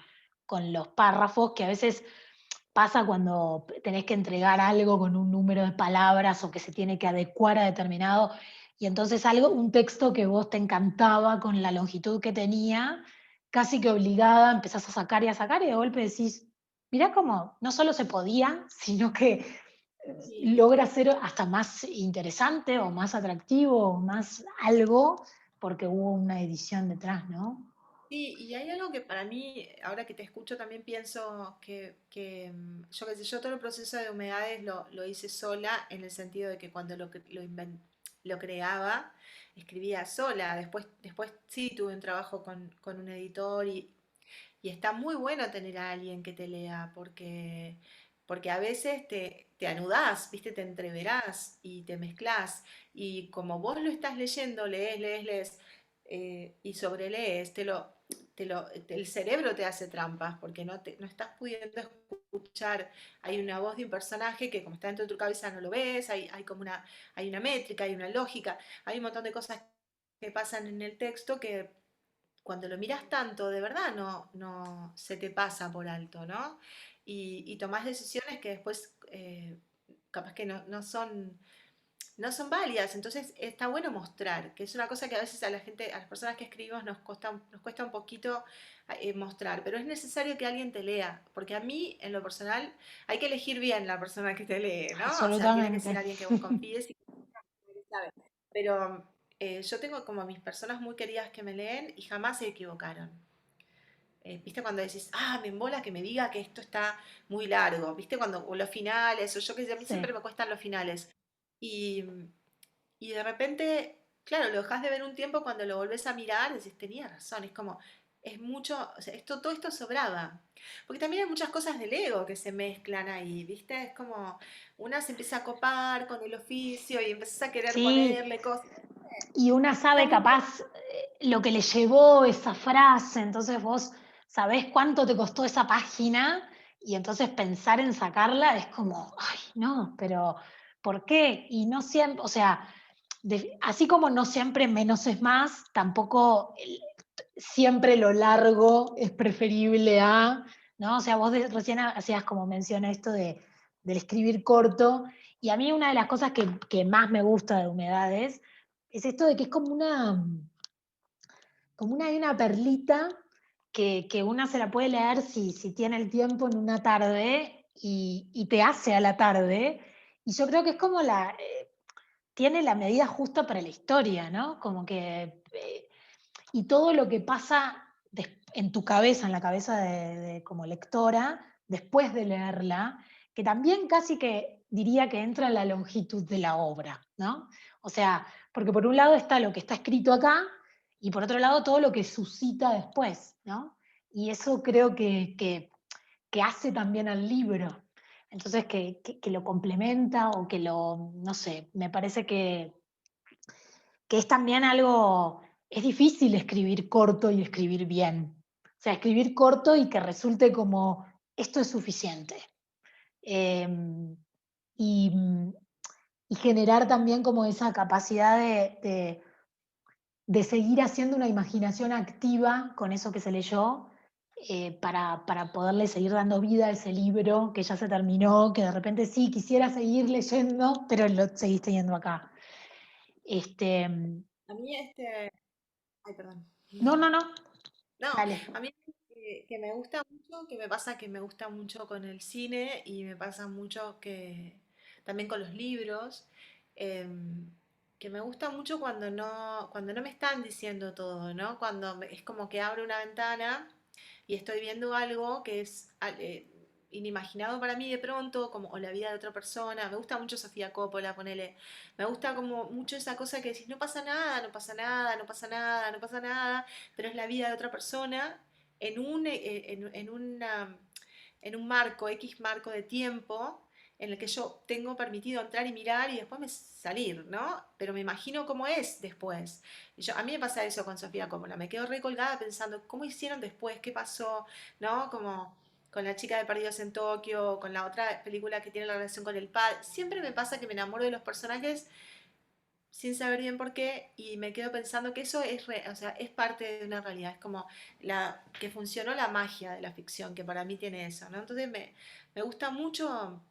[SPEAKER 1] los párrafos, que a veces pasa cuando tenés que entregar algo con un número de palabras o que se tiene que adecuar a determinado, y entonces un texto que vos te encantaba con la longitud que tenía, casi que obligada, empezás a sacar y de golpe decís, mirá cómo no solo se podía, sino que
[SPEAKER 2] Sí.
[SPEAKER 1] logra ser hasta más interesante o más atractivo o más algo porque hubo una edición detrás, ¿no?
[SPEAKER 2] Sí, y hay algo que para mí, ahora que te escucho, también pienso yo qué sé, yo todo el proceso de humedades lo hice sola en el sentido de que cuando lo creaba, escribía sola. Después sí tuve un trabajo con un editor y está muy bueno tener a alguien que te lea porque a veces te anudás, ¿viste? Te entreverás y te mezclás. Y como vos lo estás leyendo, lees, y sobrelees, el cerebro te hace trampas porque no estás pudiendo escuchar. Hay una voz de un personaje que como está dentro de tu cabeza no lo ves, hay una métrica, hay una lógica, hay un montón de cosas que pasan en el texto que cuando lo miras tanto, de verdad no se te pasa por alto, ¿no? Y tomás decisiones que después capaz que no son válidas. Entonces está bueno mostrar, que es una cosa que a veces a la gente, a las personas que escribimos nos cuesta un poquito mostrar, pero es necesario que alguien te lea, porque a mí, en lo personal, hay que elegir bien la persona que te lee, ¿no? O sea, tiene que ser
[SPEAKER 1] Absolutamente.
[SPEAKER 2] alguien que vos confíes y que sabe. Pero yo tengo como mis personas muy queridas que me leen y jamás se equivocaron. ¿Viste cuando decís, me embola que me diga que esto está muy largo? ¿Viste cuando o los finales? O yo que sé, a mí siempre
[SPEAKER 1] Sí.
[SPEAKER 2] me cuestan los finales. Y, y de repente, claro, lo dejas de ver un tiempo, cuando lo volvés a mirar, decís, tenía razón, es como, es mucho, o sea, todo esto sobraba. Porque también hay muchas cosas del ego que se mezclan ahí, ¿viste? Es como, una se empieza a copar con el oficio y empiezas a querer
[SPEAKER 1] Sí,
[SPEAKER 2] ponerle cosas.
[SPEAKER 1] y una
[SPEAKER 2] Está
[SPEAKER 1] sabe
[SPEAKER 2] muy bueno.
[SPEAKER 1] capaz lo que le llevó esa frase, entonces vos sabés cuánto te costó esa página y entonces pensar en sacarla es como, ay, no, pero ¿por qué? Y no siempre, o sea, así como no siempre menos es más, tampoco siempre lo largo es preferible a, ¿no? O sea, vos recién hacías como mención a esto del escribir corto, y a mí una de las cosas que más me gusta de Humedades es esto de que es hay una perlita que una se la puede leer si tiene el tiempo en una tarde y te hace a la tarde. Y yo creo que es como tiene la medida justa para la historia, ¿no? Como que, y todo lo que pasa en tu cabeza, en la cabeza como lectora, después de leerla, que también casi que diría que entra en la longitud de la obra, ¿no? O sea, porque por un lado está lo que está escrito acá y por otro lado todo lo que suscita después, ¿no? Y eso creo que hace también al libro. Entonces, que lo complementa o que no sé, me parece que es también algo, es difícil escribir corto y escribir bien. O sea, escribir corto y que resulte como, esto es suficiente. Eh, y, y generar también como esa capacidad de seguir haciendo una imaginación activa con eso que se leyó, para poderle seguir dando vida a ese libro que ya se terminó, que de repente sí quisiera seguir leyendo, pero lo seguís teniendo acá. Este,
[SPEAKER 2] A mí ay, perdón.
[SPEAKER 1] no, no, no,
[SPEAKER 2] No,
[SPEAKER 1] dale.
[SPEAKER 2] a mí que me gusta mucho, que me pasa que me gusta mucho con el cine y me pasa mucho que también con los libros, em, que me gusta mucho cuando no me están diciendo todo, ¿no? Es como que abro una ventana y estoy viendo algo que es inimaginado para mí de pronto, como o la vida de otra persona. Me gusta mucho Sofía Coppola, ponele. Me gusta como mucho esa cosa que decís, no pasa nada, no pasa nada, no pasa nada, no pasa nada, pero es la vida de otra persona en en un marco, X marco de tiempo, en el que yo tengo permitido entrar y mirar y después salir, ¿no? Pero me imagino cómo es después. Y a mí me pasa eso con Sofía Coppola, me quedo recolgada pensando, ¿cómo hicieron después? ¿Qué pasó? ¿No? Como con la chica de Perdidos en Tokio, con la otra película que tiene la relación con el padre. Siempre me pasa que me enamoro de los personajes sin saber bien por qué y me quedo pensando que eso o sea, es parte de una realidad, es como que funcionó la magia de la ficción, que para mí tiene eso, ¿no? Entonces me gusta mucho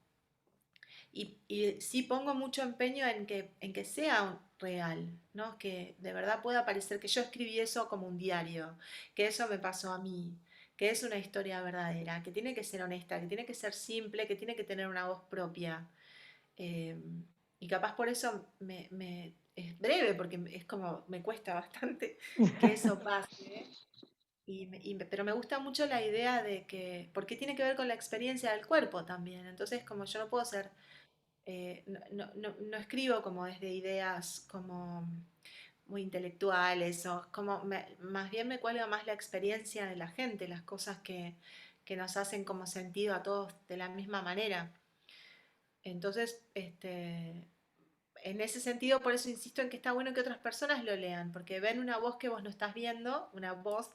[SPEAKER 2] y sí pongo mucho empeño en que sea real, ¿no? Que de verdad pueda parecer que yo escribí eso como un diario, que eso me pasó a mí, que es una historia verdadera, que tiene que ser honesta, que tiene que ser simple, que tiene que tener una voz propia. Eh, y capaz por eso es breve, porque es como me cuesta bastante que eso pase. Pero me gusta mucho la idea de que, porque tiene que ver con la experiencia del cuerpo también. Entonces, como yo no puedo ser no escribo como desde ideas como muy intelectuales, o como más bien me cuelga más la experiencia de la gente, las cosas que nos hacen como sentido a todos de la misma manera. Entonces, en ese sentido, por eso insisto en que está bueno que otras personas lo lean, porque ven una voz que vos no estás viendo, una voz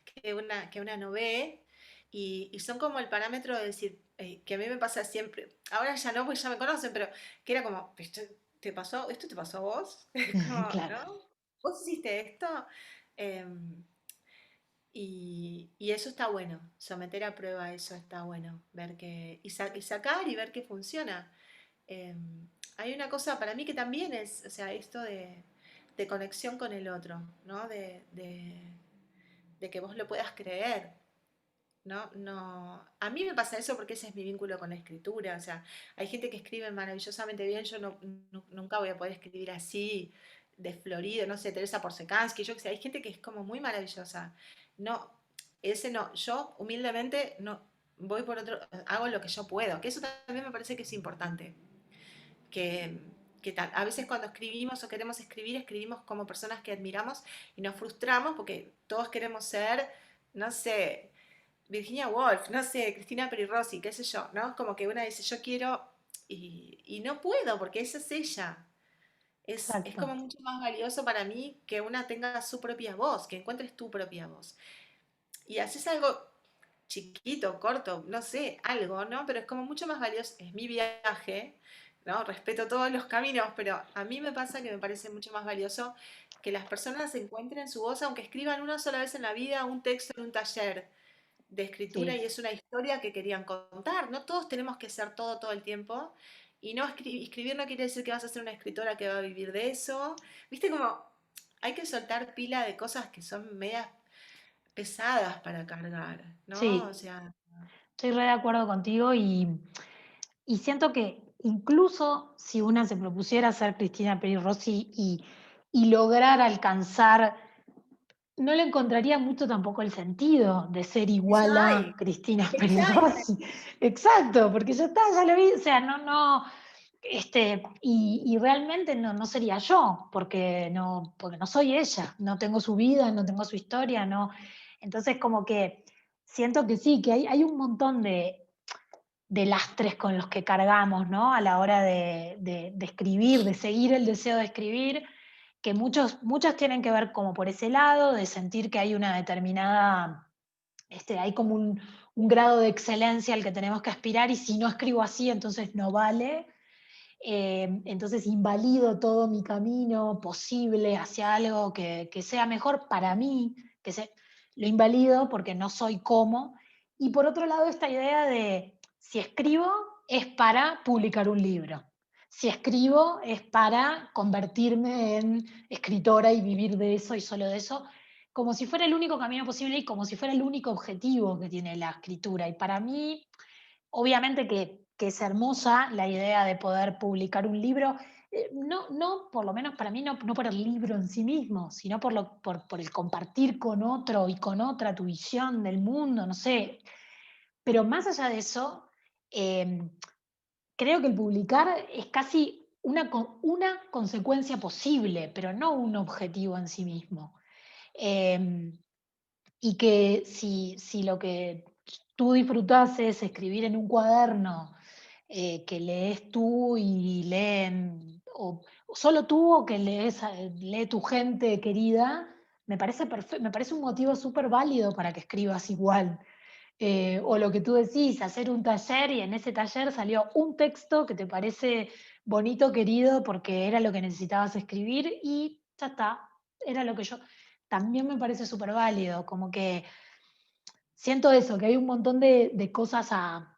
[SPEAKER 2] que una no ve, y son como el parámetro de decir, que a mí me pasa siempre, ahora ya no, porque ya me conocen, pero que era como, te pasó? ¿Esto te pasó a vos? Como,
[SPEAKER 1] Claro.
[SPEAKER 2] ¿no? ¿Vos hiciste esto? Y eso está bueno, someter a prueba eso está bueno, ver que, y sacar y ver que funciona. Hay una cosa para mí que también es, o sea, esto de conexión con el otro, ¿no? De que vos lo puedas creer, ¿no? No, a mí me pasa eso porque ese es mi vínculo con la escritura, o sea, hay gente que escribe maravillosamente bien, yo nunca voy a poder escribir así, de Florido, no sé, Teresa Porcekansky, yo que sé, hay gente que es como muy maravillosa. No, ese no, yo humildemente no voy por otro, hago lo que yo puedo, que eso también me parece que es importante, que, a veces cuando escribimos o queremos escribir, escribimos como personas que admiramos y nos frustramos porque todos queremos ser, no sé, Virginia Woolf, no sé, Cristina Peri Rossi, qué sé yo, ¿no? Como que una dice, yo quiero y no puedo porque esa es ella. Es
[SPEAKER 1] Exacto.
[SPEAKER 2] como mucho más valioso para mí que una tenga su propia voz, que encuentres tu propia voz. Y haces algo chiquito, corto, no sé, algo, ¿no? Pero es como mucho más valioso, es mi viaje, ¿no? Respeto todos los caminos, pero a mí me pasa que me parece mucho más valioso que las personas encuentren su voz, aunque escriban una sola vez en la vida un texto en un taller de escritura
[SPEAKER 1] Sí.
[SPEAKER 2] y es una historia que querían contar. No todos tenemos que ser todo el tiempo. Y no escribir no quiere decir que vas a ser una escritora que va a vivir de eso. Viste como hay que soltar pila de cosas que son medias pesadas para cargar, ¿no? O
[SPEAKER 1] Sí,
[SPEAKER 2] sea,
[SPEAKER 1] estoy re de acuerdo contigo y siento que incluso si una se propusiera ser Cristina Peri Rossi y lograr alcanzar, no le encontraría mucho tampoco el sentido de ser
[SPEAKER 2] ya
[SPEAKER 1] igual a
[SPEAKER 2] hay,
[SPEAKER 1] Cristina
[SPEAKER 2] es que
[SPEAKER 1] Peri
[SPEAKER 2] ya hay.
[SPEAKER 1] Rossi. Exacto, porque ya está, ya lo vi, o sea, y realmente no sería yo, porque no soy ella, no tengo su vida, no tengo su historia, no. Entonces como que siento que sí, que hay un montón de lastres con los que cargamos, ¿no? A la hora de escribir, de seguir el deseo de escribir, que muchas tienen que ver como por ese lado, de sentir que hay una determinada, hay como un grado de excelencia al que tenemos que aspirar y si no escribo así, entonces no vale. Entonces invalido todo mi camino posible hacia algo que sea mejor para mí, lo invalido porque no soy como. Y por otro lado, esta idea de si escribo es para publicar un libro. Si escribo es para convertirme en escritora y vivir de eso y solo de eso, como si fuera el único camino posible y como si fuera el único objetivo que tiene la escritura. Y para mí, obviamente que es hermosa la idea de poder publicar un libro, no, por lo menos para mí, no por el libro en sí mismo, sino por el compartir con otro y con otra tu visión del mundo, no sé. Pero más allá de eso, creo que el publicar es casi una consecuencia posible, pero no un objetivo en sí mismo. Em, y que si lo que tú disfrutás es escribir en un cuaderno que lees tú y leen, o solo tú o que lee tu gente querida, me parece un motivo súper válido para que escribas igual. O lo que tú decís, hacer un taller y en ese taller salió un texto que te parece bonito, querido, porque era lo que necesitabas escribir y ya está, era lo que yo... También me parece súper válido, como que siento eso, que hay un montón de cosas a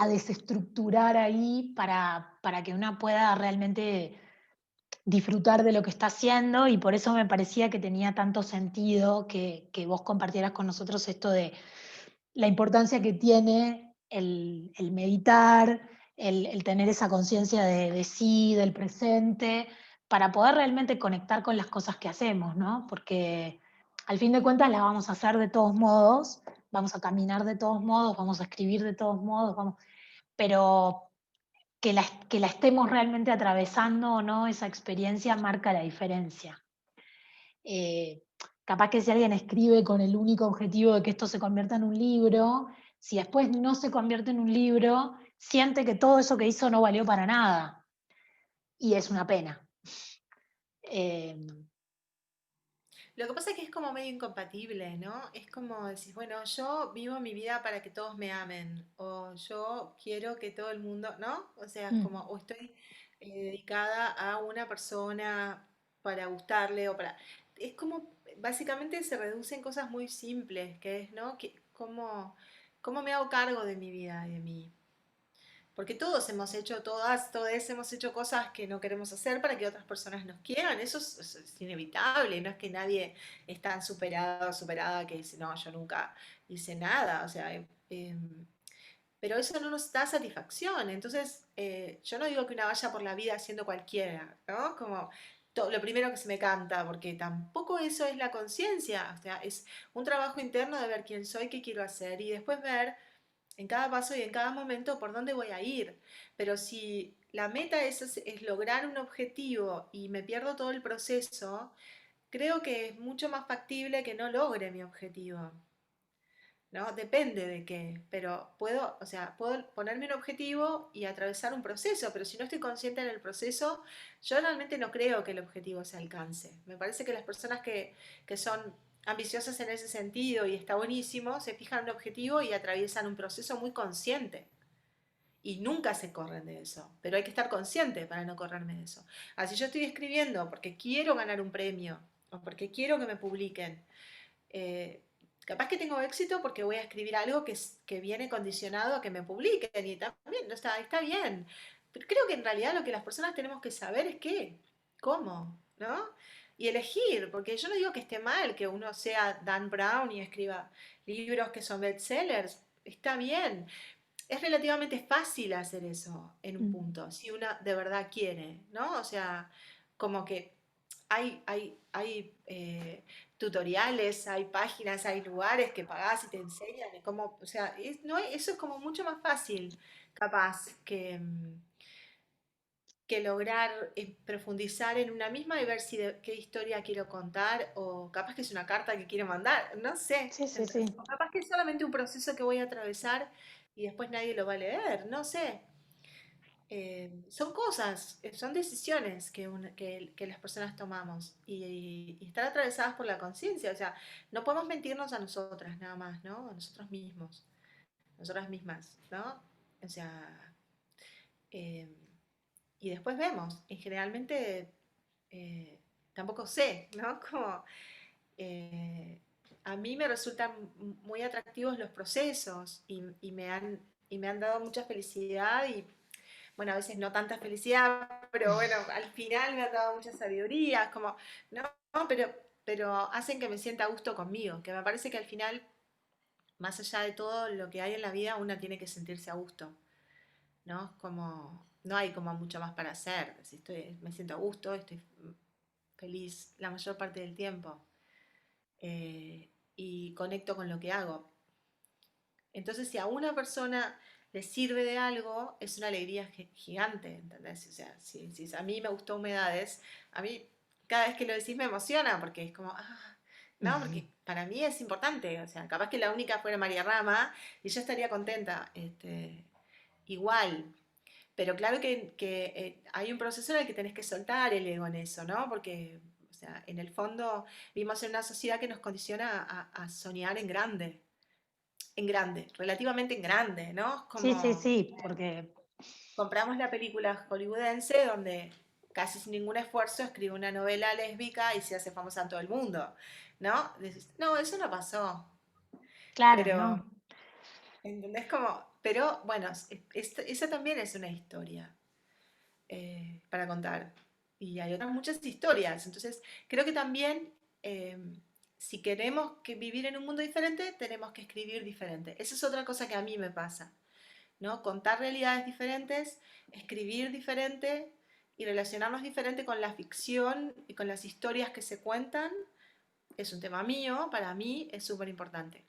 [SPEAKER 1] desestructurar ahí para que una pueda realmente disfrutar de lo que está haciendo y por eso me parecía que tenía tanto sentido que vos compartieras con nosotros esto de la importancia que tiene el meditar, el tener esa conciencia de sí, del presente, para poder realmente conectar con las cosas que hacemos, ¿no? Porque al fin de cuentas las vamos a hacer de todos modos, vamos a caminar de todos modos, vamos a escribir de todos modos, vamos, pero que la estemos realmente atravesando o no, esa experiencia marca la diferencia. Eh, Capaz que si alguien escribe con el único objetivo de que esto se convierta en un libro, si después no se convierte en un libro, siente que todo eso que hizo no valió para nada. Y es una pena. Eh,
[SPEAKER 2] Lo que pasa es que es como medio incompatible, ¿no? Es como decir, bueno, yo vivo mi vida para que todos me amen, o yo quiero que todo el mundo, ¿no? O sea, es como,
[SPEAKER 1] mm,
[SPEAKER 2] o estoy dedicada a una persona para gustarle, o para... Es como, básicamente se reducen cosas muy simples, que es, ¿no? ¿Cómo me hago cargo de mi vida y de mí? Porque todos hemos hecho, todos hemos hecho cosas que no queremos hacer para que otras personas nos quieran. Eso es inevitable. No es que nadie es tan superado o superada que dice, no, yo nunca hice nada. O sea, pero eso no nos da satisfacción. Entonces, yo no digo que una vaya por la vida haciendo cualquiera, ¿no? Como lo primero que se me canta, porque tampoco eso es la conciencia. O sea, es un trabajo interno de ver quién soy, qué quiero hacer y después ver en cada paso y en cada momento por dónde voy a ir. Pero si la meta es lograr un objetivo y me pierdo todo el proceso, creo que es mucho más factible que no logre mi objetivo. ¿No? Depende de qué, pero puedo, o sea, puedo ponerme un objetivo y atravesar un proceso, pero si no estoy consciente en el proceso, yo realmente no creo que el objetivo se alcance. Me parece que las personas que son ambiciosas en ese sentido y está buenísimo, se fijan un objetivo y atraviesan un proceso muy consciente. Y nunca se corren de eso, pero hay que estar consciente para no correrme de eso. Así yo estoy escribiendo porque quiero ganar un premio o porque quiero que me publiquen, eh, capaz que tengo éxito porque voy a escribir algo que viene condicionado a que me publiquen y también no está bien. Pero creo que en realidad lo que las personas tenemos que saber es qué, cómo, ¿no? Y elegir, porque yo no digo que esté mal que uno sea Dan Brown y escriba libros que son bestsellers, está bien. Es relativamente fácil hacer eso en un
[SPEAKER 1] mm,
[SPEAKER 2] punto, si uno de verdad quiere, ¿no? O sea, como que hay tutoriales, hay páginas, hay lugares que pagás y te enseñan de cómo, o sea, no, eso es como mucho más fácil, capaz, que lograr profundizar en una misma y ver si qué historia quiero contar, o capaz que es una carta que quiero mandar, no sé.
[SPEAKER 1] sí, sí, sí.
[SPEAKER 2] O capaz que es solamente un proceso que voy a atravesar y después nadie lo va a leer, no sé. Son cosas, son decisiones que las personas tomamos y están atravesadas por la conciencia. O sea, no podemos mentirnos a nosotras nada más, ¿no? A nosotros mismos, nosotras mismas, ¿no? O sea, eh, y después vemos. Y generalmente tampoco sé, ¿no? Como eh, a mí me resultan muy atractivos los procesos y me han dado mucha felicidad y bueno, a veces no tanta felicidad, pero bueno, al final me ha dado mucha sabiduría, como, no, no, pero hacen que me sienta a gusto conmigo, que me parece que al final, más allá de todo lo que hay en la vida, uno tiene que sentirse a gusto, ¿no? Como, no hay como mucho más para hacer, si me siento a gusto, estoy feliz la mayor parte del tiempo y conecto con lo que hago. Entonces, si a una persona le sirve de algo, es una alegría gigante, ¿entendés? O sea, si a mí me gustó Humedades, a mí cada vez que lo decís me emociona porque es como, no, porque para mí es importante, o sea, capaz que la única fuera María Rama y yo estaría contenta, igual. Pero claro que hay un proceso en el que tenés que soltar el ego en eso, ¿no? Porque, o sea, en el fondo vivimos en una sociedad que nos condiciona a soñar en grande, relativamente en grande, ¿no? Es
[SPEAKER 1] Sí, sí,
[SPEAKER 2] como
[SPEAKER 1] sí, porque,
[SPEAKER 2] compramos la película hollywoodense donde casi sin ningún esfuerzo escribe una novela lésbica y se hace famosa en todo el mundo, ¿no? Decís, no, eso no pasó,
[SPEAKER 1] claro,
[SPEAKER 2] pero,
[SPEAKER 1] ¿no?
[SPEAKER 2] ¿entendés? Como, pero bueno, esa también es una historia para contar. Y hay otras muchas historias. Entonces, creo que también, eh, si queremos vivir en un mundo diferente, tenemos que escribir diferente. Esa es otra cosa que a mí me pasa, ¿no? Contar realidades diferentes, escribir diferente y relacionarnos diferente con la ficción y con las historias que se cuentan es un tema mío, para mí es súper importante,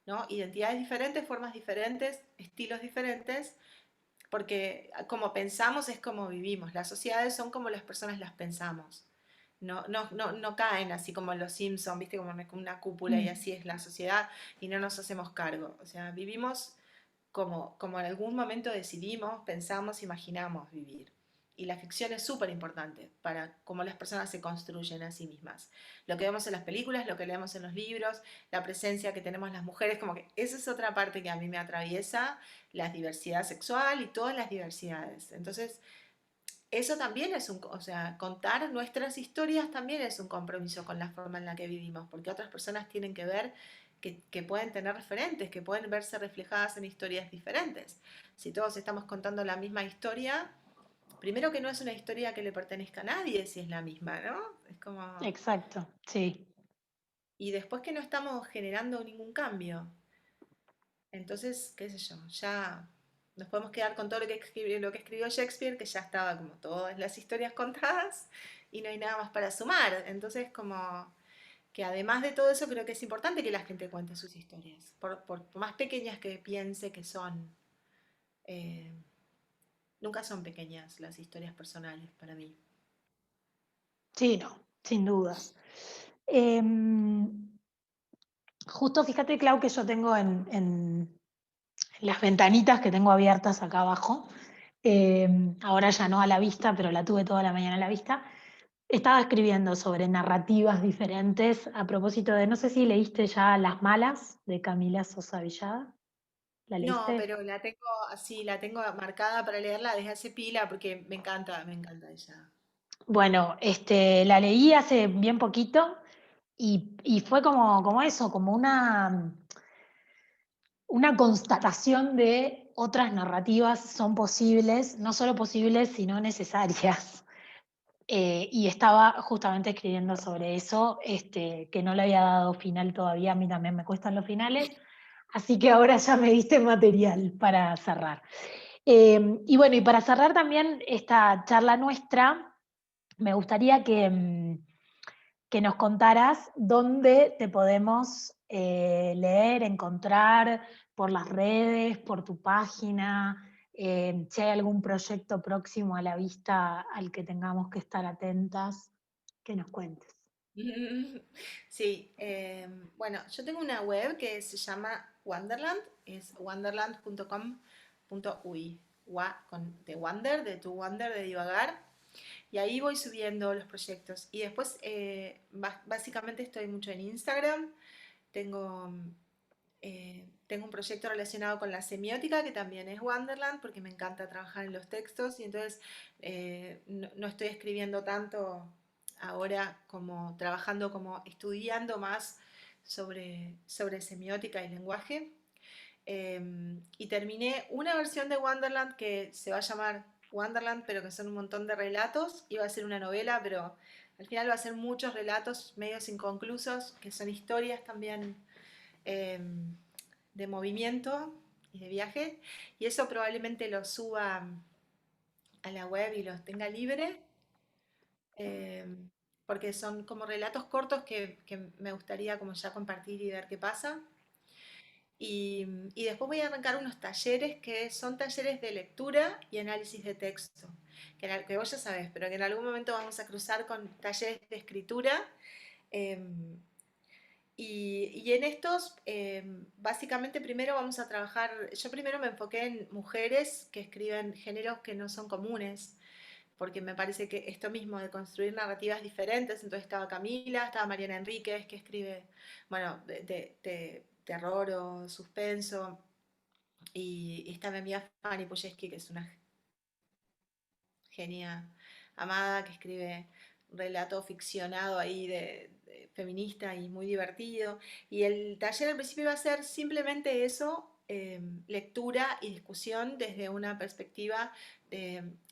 [SPEAKER 2] ¿no? Identidades diferentes, formas diferentes, estilos diferentes, porque como pensamos es como vivimos. Las sociedades son como las personas las pensamos. No caen así como los Simpsons, ¿viste? Como una cúpula y
[SPEAKER 1] Mm.
[SPEAKER 2] así es la sociedad y no nos hacemos cargo. O sea, vivimos como en algún momento decidimos, pensamos, imaginamos vivir. Y la ficción es súper importante para cómo las personas se construyen a sí mismas. Lo que vemos en las películas, lo que leemos en los libros, la presencia que tenemos las mujeres, como que esa es otra parte que a mí me atraviesa, la diversidad sexual y todas las diversidades. Entonces, eso también es o sea, contar nuestras historias también es un compromiso con la forma en la que vivimos, porque otras personas tienen que ver que pueden tener referentes, que pueden verse reflejadas en historias diferentes. Si todos estamos contando la misma historia, primero que no es una historia que le pertenezca a nadie si es la misma, ¿no? Es como...
[SPEAKER 1] Exacto, sí.
[SPEAKER 2] Y después que no estamos generando ningún cambio. Entonces, qué sé yo, ya nos podemos quedar con todo lo que escribió Shakespeare, que ya estaba como todas las historias contadas y no hay nada más para sumar. Entonces, como que además de todo eso, creo que es importante que la gente cuente sus historias, por más pequeñas que piense que son. eh, Nunca son pequeñas las historias personales para mí.
[SPEAKER 1] Sí, no, sin dudas. Em, Justo fíjate, Clau, que yo tengo en las ventanitas que tengo abiertas acá abajo, ahora ya no a la vista, pero la tuve toda la mañana a la vista, estaba escribiendo sobre narrativas diferentes a propósito de, no sé si leíste ya Las Malas de Camila Sosa Villada, ¿la
[SPEAKER 2] No,
[SPEAKER 1] leíste?
[SPEAKER 2] pero la tengo así, la tengo marcada para leerla desde hace pila porque me encanta ella.
[SPEAKER 1] Bueno, la leí hace bien poquito y fue como eso, como una constatación de otras narrativas son posibles, no solo posibles, sino necesarias. Y estaba justamente escribiendo sobre eso, que no le había dado final todavía, a mí también me cuestan los finales, así que ahora ya me diste material para cerrar. Y bueno, y para cerrar también esta charla nuestra, me gustaría que nos contaras dónde te podemos leer, encontrar por las redes, por tu página, si hay algún proyecto próximo a la vista al que tengamos que estar atentas, que nos cuentes.
[SPEAKER 2] Sí, bueno, yo tengo una web que se llama Wonderland, es wonderland.com.uy, de wonder, de to wonder, de divagar, y ahí voy subiendo los proyectos. Y después, básicamente estoy mucho en Instagram, tengo, tengo un proyecto relacionado con la semiótica, que también es Wonderland, porque me encanta trabajar en los textos, y entonces no estoy escribiendo tanto ahora como trabajando, como estudiando más sobre semiótica y lenguaje. Y terminé una versión de Wonderland que se va a llamar Wonderland, pero que son un montón de relatos. Iba a ser una novela, pero al final va a ser muchos relatos medios inconclusos, que son historias también de movimiento y de viaje. Y eso probablemente lo suba a la web y los tenga libre, eh, porque son como relatos cortos que me gustaría como ya compartir y ver qué pasa. Y después voy a arrancar unos talleres que son talleres de lectura y análisis de texto, que vos ya sabés, pero que en algún momento vamos a cruzar con talleres de escritura. em, y en estos, básicamente primero vamos a trabajar, yo primero me enfoqué en mujeres que escriben géneros que no son comunes, porque me parece que esto mismo de construir narrativas diferentes, entonces estaba Camila, estaba Mariana Enríquez, que escribe, bueno, de terror o suspenso, y está mi amiga Fanny Pujeski, que es una genia amada, que escribe relato ficcionado ahí de feminista y muy divertido. Y el taller al principio iba a ser simplemente eso, lectura y discusión desde una perspectiva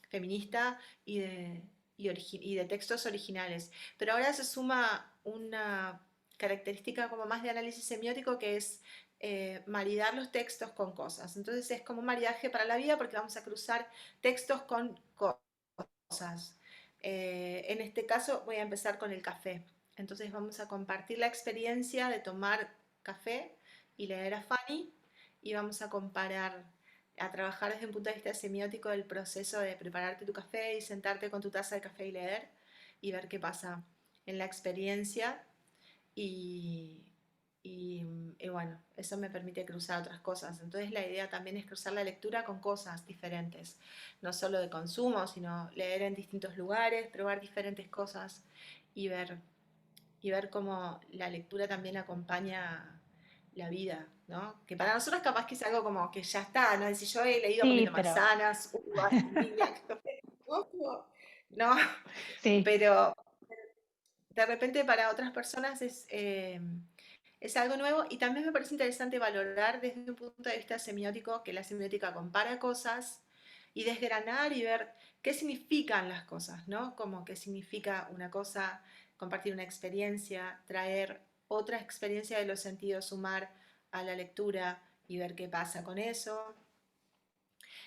[SPEAKER 2] feminista y de textos originales. Pero ahora se suma una característica como más de análisis semiótico, que es maridar los textos con cosas. Entonces es como un maridaje para la vida, porque vamos a cruzar textos con cosas. En este caso voy a empezar con el café. Entonces vamos a compartir la experiencia de tomar café y leer a Fanny, y vamos a comparar, a trabajar desde un punto de vista semiótico del proceso de prepararte tu café y sentarte con tu taza de café y leer, y ver qué pasa en la experiencia. Y, y bueno, eso me permite cruzar otras cosas. Entonces la idea también es cruzar la lectura con cosas diferentes, no solo de consumo, sino leer en distintos lugares, probar diferentes cosas, y ver, y ver cómo la lectura también acompaña la vida, ¿no? Que para nosotros capaz que es algo como que ya está, ¿no? Es decir, yo he leído
[SPEAKER 1] Sí,
[SPEAKER 2] comiendo
[SPEAKER 1] pero
[SPEAKER 2] manzanas, uvas, piña, no,
[SPEAKER 1] sí,
[SPEAKER 2] pero de repente para otras personas es algo nuevo, y también me parece interesante valorar desde un punto de vista semiótico, que la semiótica compara cosas y desgranar y ver qué significan las cosas, ¿no? Como qué significa una cosa, compartir una experiencia, traer otra experiencia de los sentidos, sumar a la lectura y ver qué pasa con eso.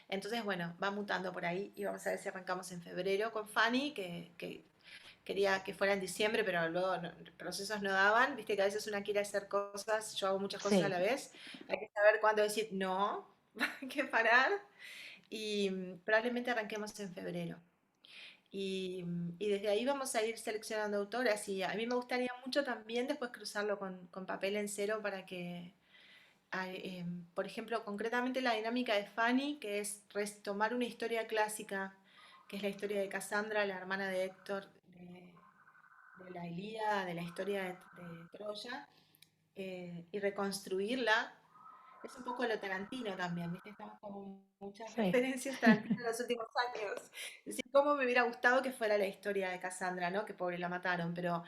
[SPEAKER 2] Entonces, bueno, va mutando por ahí, y vamos a ver si arrancamos en febrero con Fanny, que quería que fuera en diciembre, pero luego procesos no daban. Viste que a veces una quiere hacer cosas, yo hago muchas cosas a la
[SPEAKER 1] sí.
[SPEAKER 2] vez. Hay que saber cuándo decir no, hay que parar. Y probablemente arranquemos en febrero. Y desde ahí vamos a ir seleccionando autoras, y a mí me gustaría mucho también después cruzarlo con papel en cero, para que, por ejemplo, concretamente la dinámica de Fanny, que es tomar una historia clásica, que es la historia de Cassandra, la hermana de Héctor, de la Ilíada, de la historia de Troya, y reconstruirla. Es un poco lo Tarantino también, ¿viste? Estamos con muchas
[SPEAKER 1] Sí.
[SPEAKER 2] referencias Tarantino en los últimos años. Es decir, cómo me hubiera gustado que fuera la historia de Cassandra, ¿no? Que pobre, la mataron, pero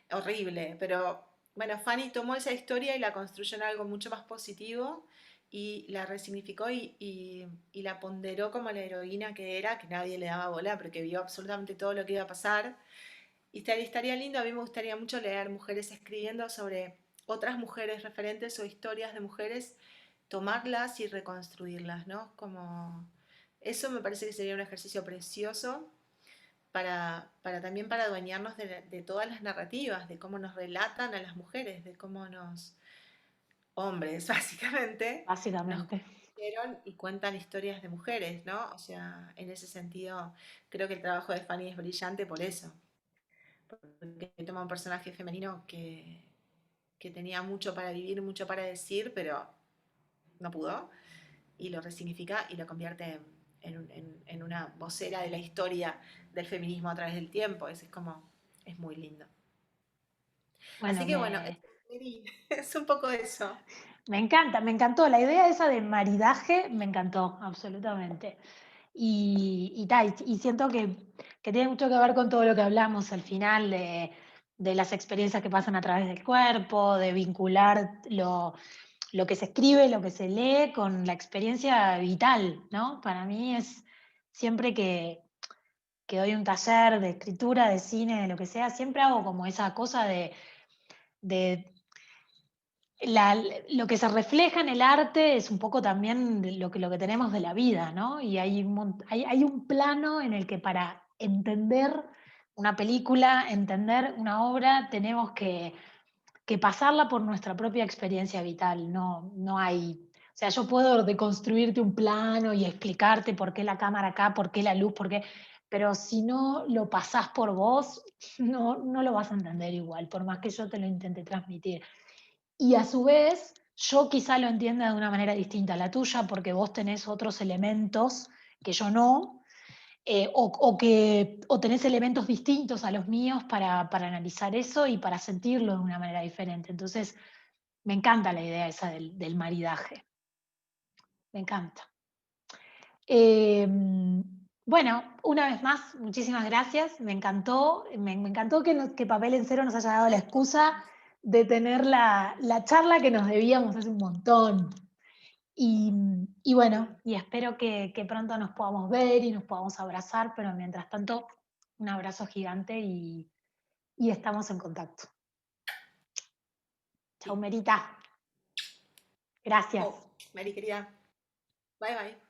[SPEAKER 2] horrible. Pero bueno, Fanny tomó esa historia y la construyó en algo mucho más positivo, y la resignificó y la ponderó como la heroína que era, que nadie le daba bola, pero que vio absolutamente todo lo que iba a pasar. Y estaría lindo, a mí me gustaría mucho leer mujeres escribiendo sobre otras mujeres referentes o historias de mujeres, tomarlas y reconstruirlas, ¿no? Como eso me parece que sería un ejercicio precioso para también para adueñarnos de todas las narrativas, de cómo nos relatan a las mujeres, de cómo hombres básicamente, nos
[SPEAKER 1] Básicamente.
[SPEAKER 2] construyeron y cuentan historias de mujeres, ¿no? O sea, en ese sentido, creo que el trabajo de Fanny es brillante por eso, porque toma un personaje femenino que tenía mucho para vivir, mucho para decir, pero no pudo, y lo resignifica y lo convierte en una vocera de la historia del feminismo a través del tiempo. Es como, es muy lindo.
[SPEAKER 1] Bueno,
[SPEAKER 2] Así que bueno, es un poco eso.
[SPEAKER 1] me encanta, me encantó. La idea esa de maridaje me encantó, absolutamente. Y siento que tiene mucho que ver con todo lo que hablamos al final de las experiencias que pasan a través del cuerpo, de vincular lo que se escribe, lo que se lee con la experiencia vital, ¿no? Para mí es siempre que doy un taller de escritura, de cine, de lo que sea, siempre hago como esa cosa de lo que se refleja en el arte es un poco también de lo que tenemos de la vida, ¿no? Y hay un plano en el que para entender una película, entender una obra, tenemos que pasarla por nuestra propia experiencia vital. No, no hay, o sea, yo puedo deconstruirte un plano y explicarte por qué la cámara acá, por qué la luz, por qué, pero si no lo pasás por vos, no, no lo vas a entender igual, por más que yo te lo intente transmitir. Y a su vez, yo quizá lo entienda de una manera distinta a la tuya, porque vos tenés otros elementos que yo no, o tenés elementos distintos a los míos para analizar eso y para sentirlo de una manera diferente. Entonces, me encanta la idea esa del maridaje, me encanta. Eh, bueno, una vez más, muchísimas gracias, me encantó, me encantó que Papel en Cero nos haya dado la
[SPEAKER 2] Ay,
[SPEAKER 1] excusa de tener la charla que nos debíamos hace un montón. Y, y bueno,
[SPEAKER 2] sí,
[SPEAKER 1] y espero que pronto nos podamos ver y nos podamos abrazar, pero mientras tanto, un abrazo gigante y estamos en contacto. Chau,
[SPEAKER 2] sí.
[SPEAKER 1] Merita. Gracias.
[SPEAKER 2] Oh, Mari querida. Bye bye.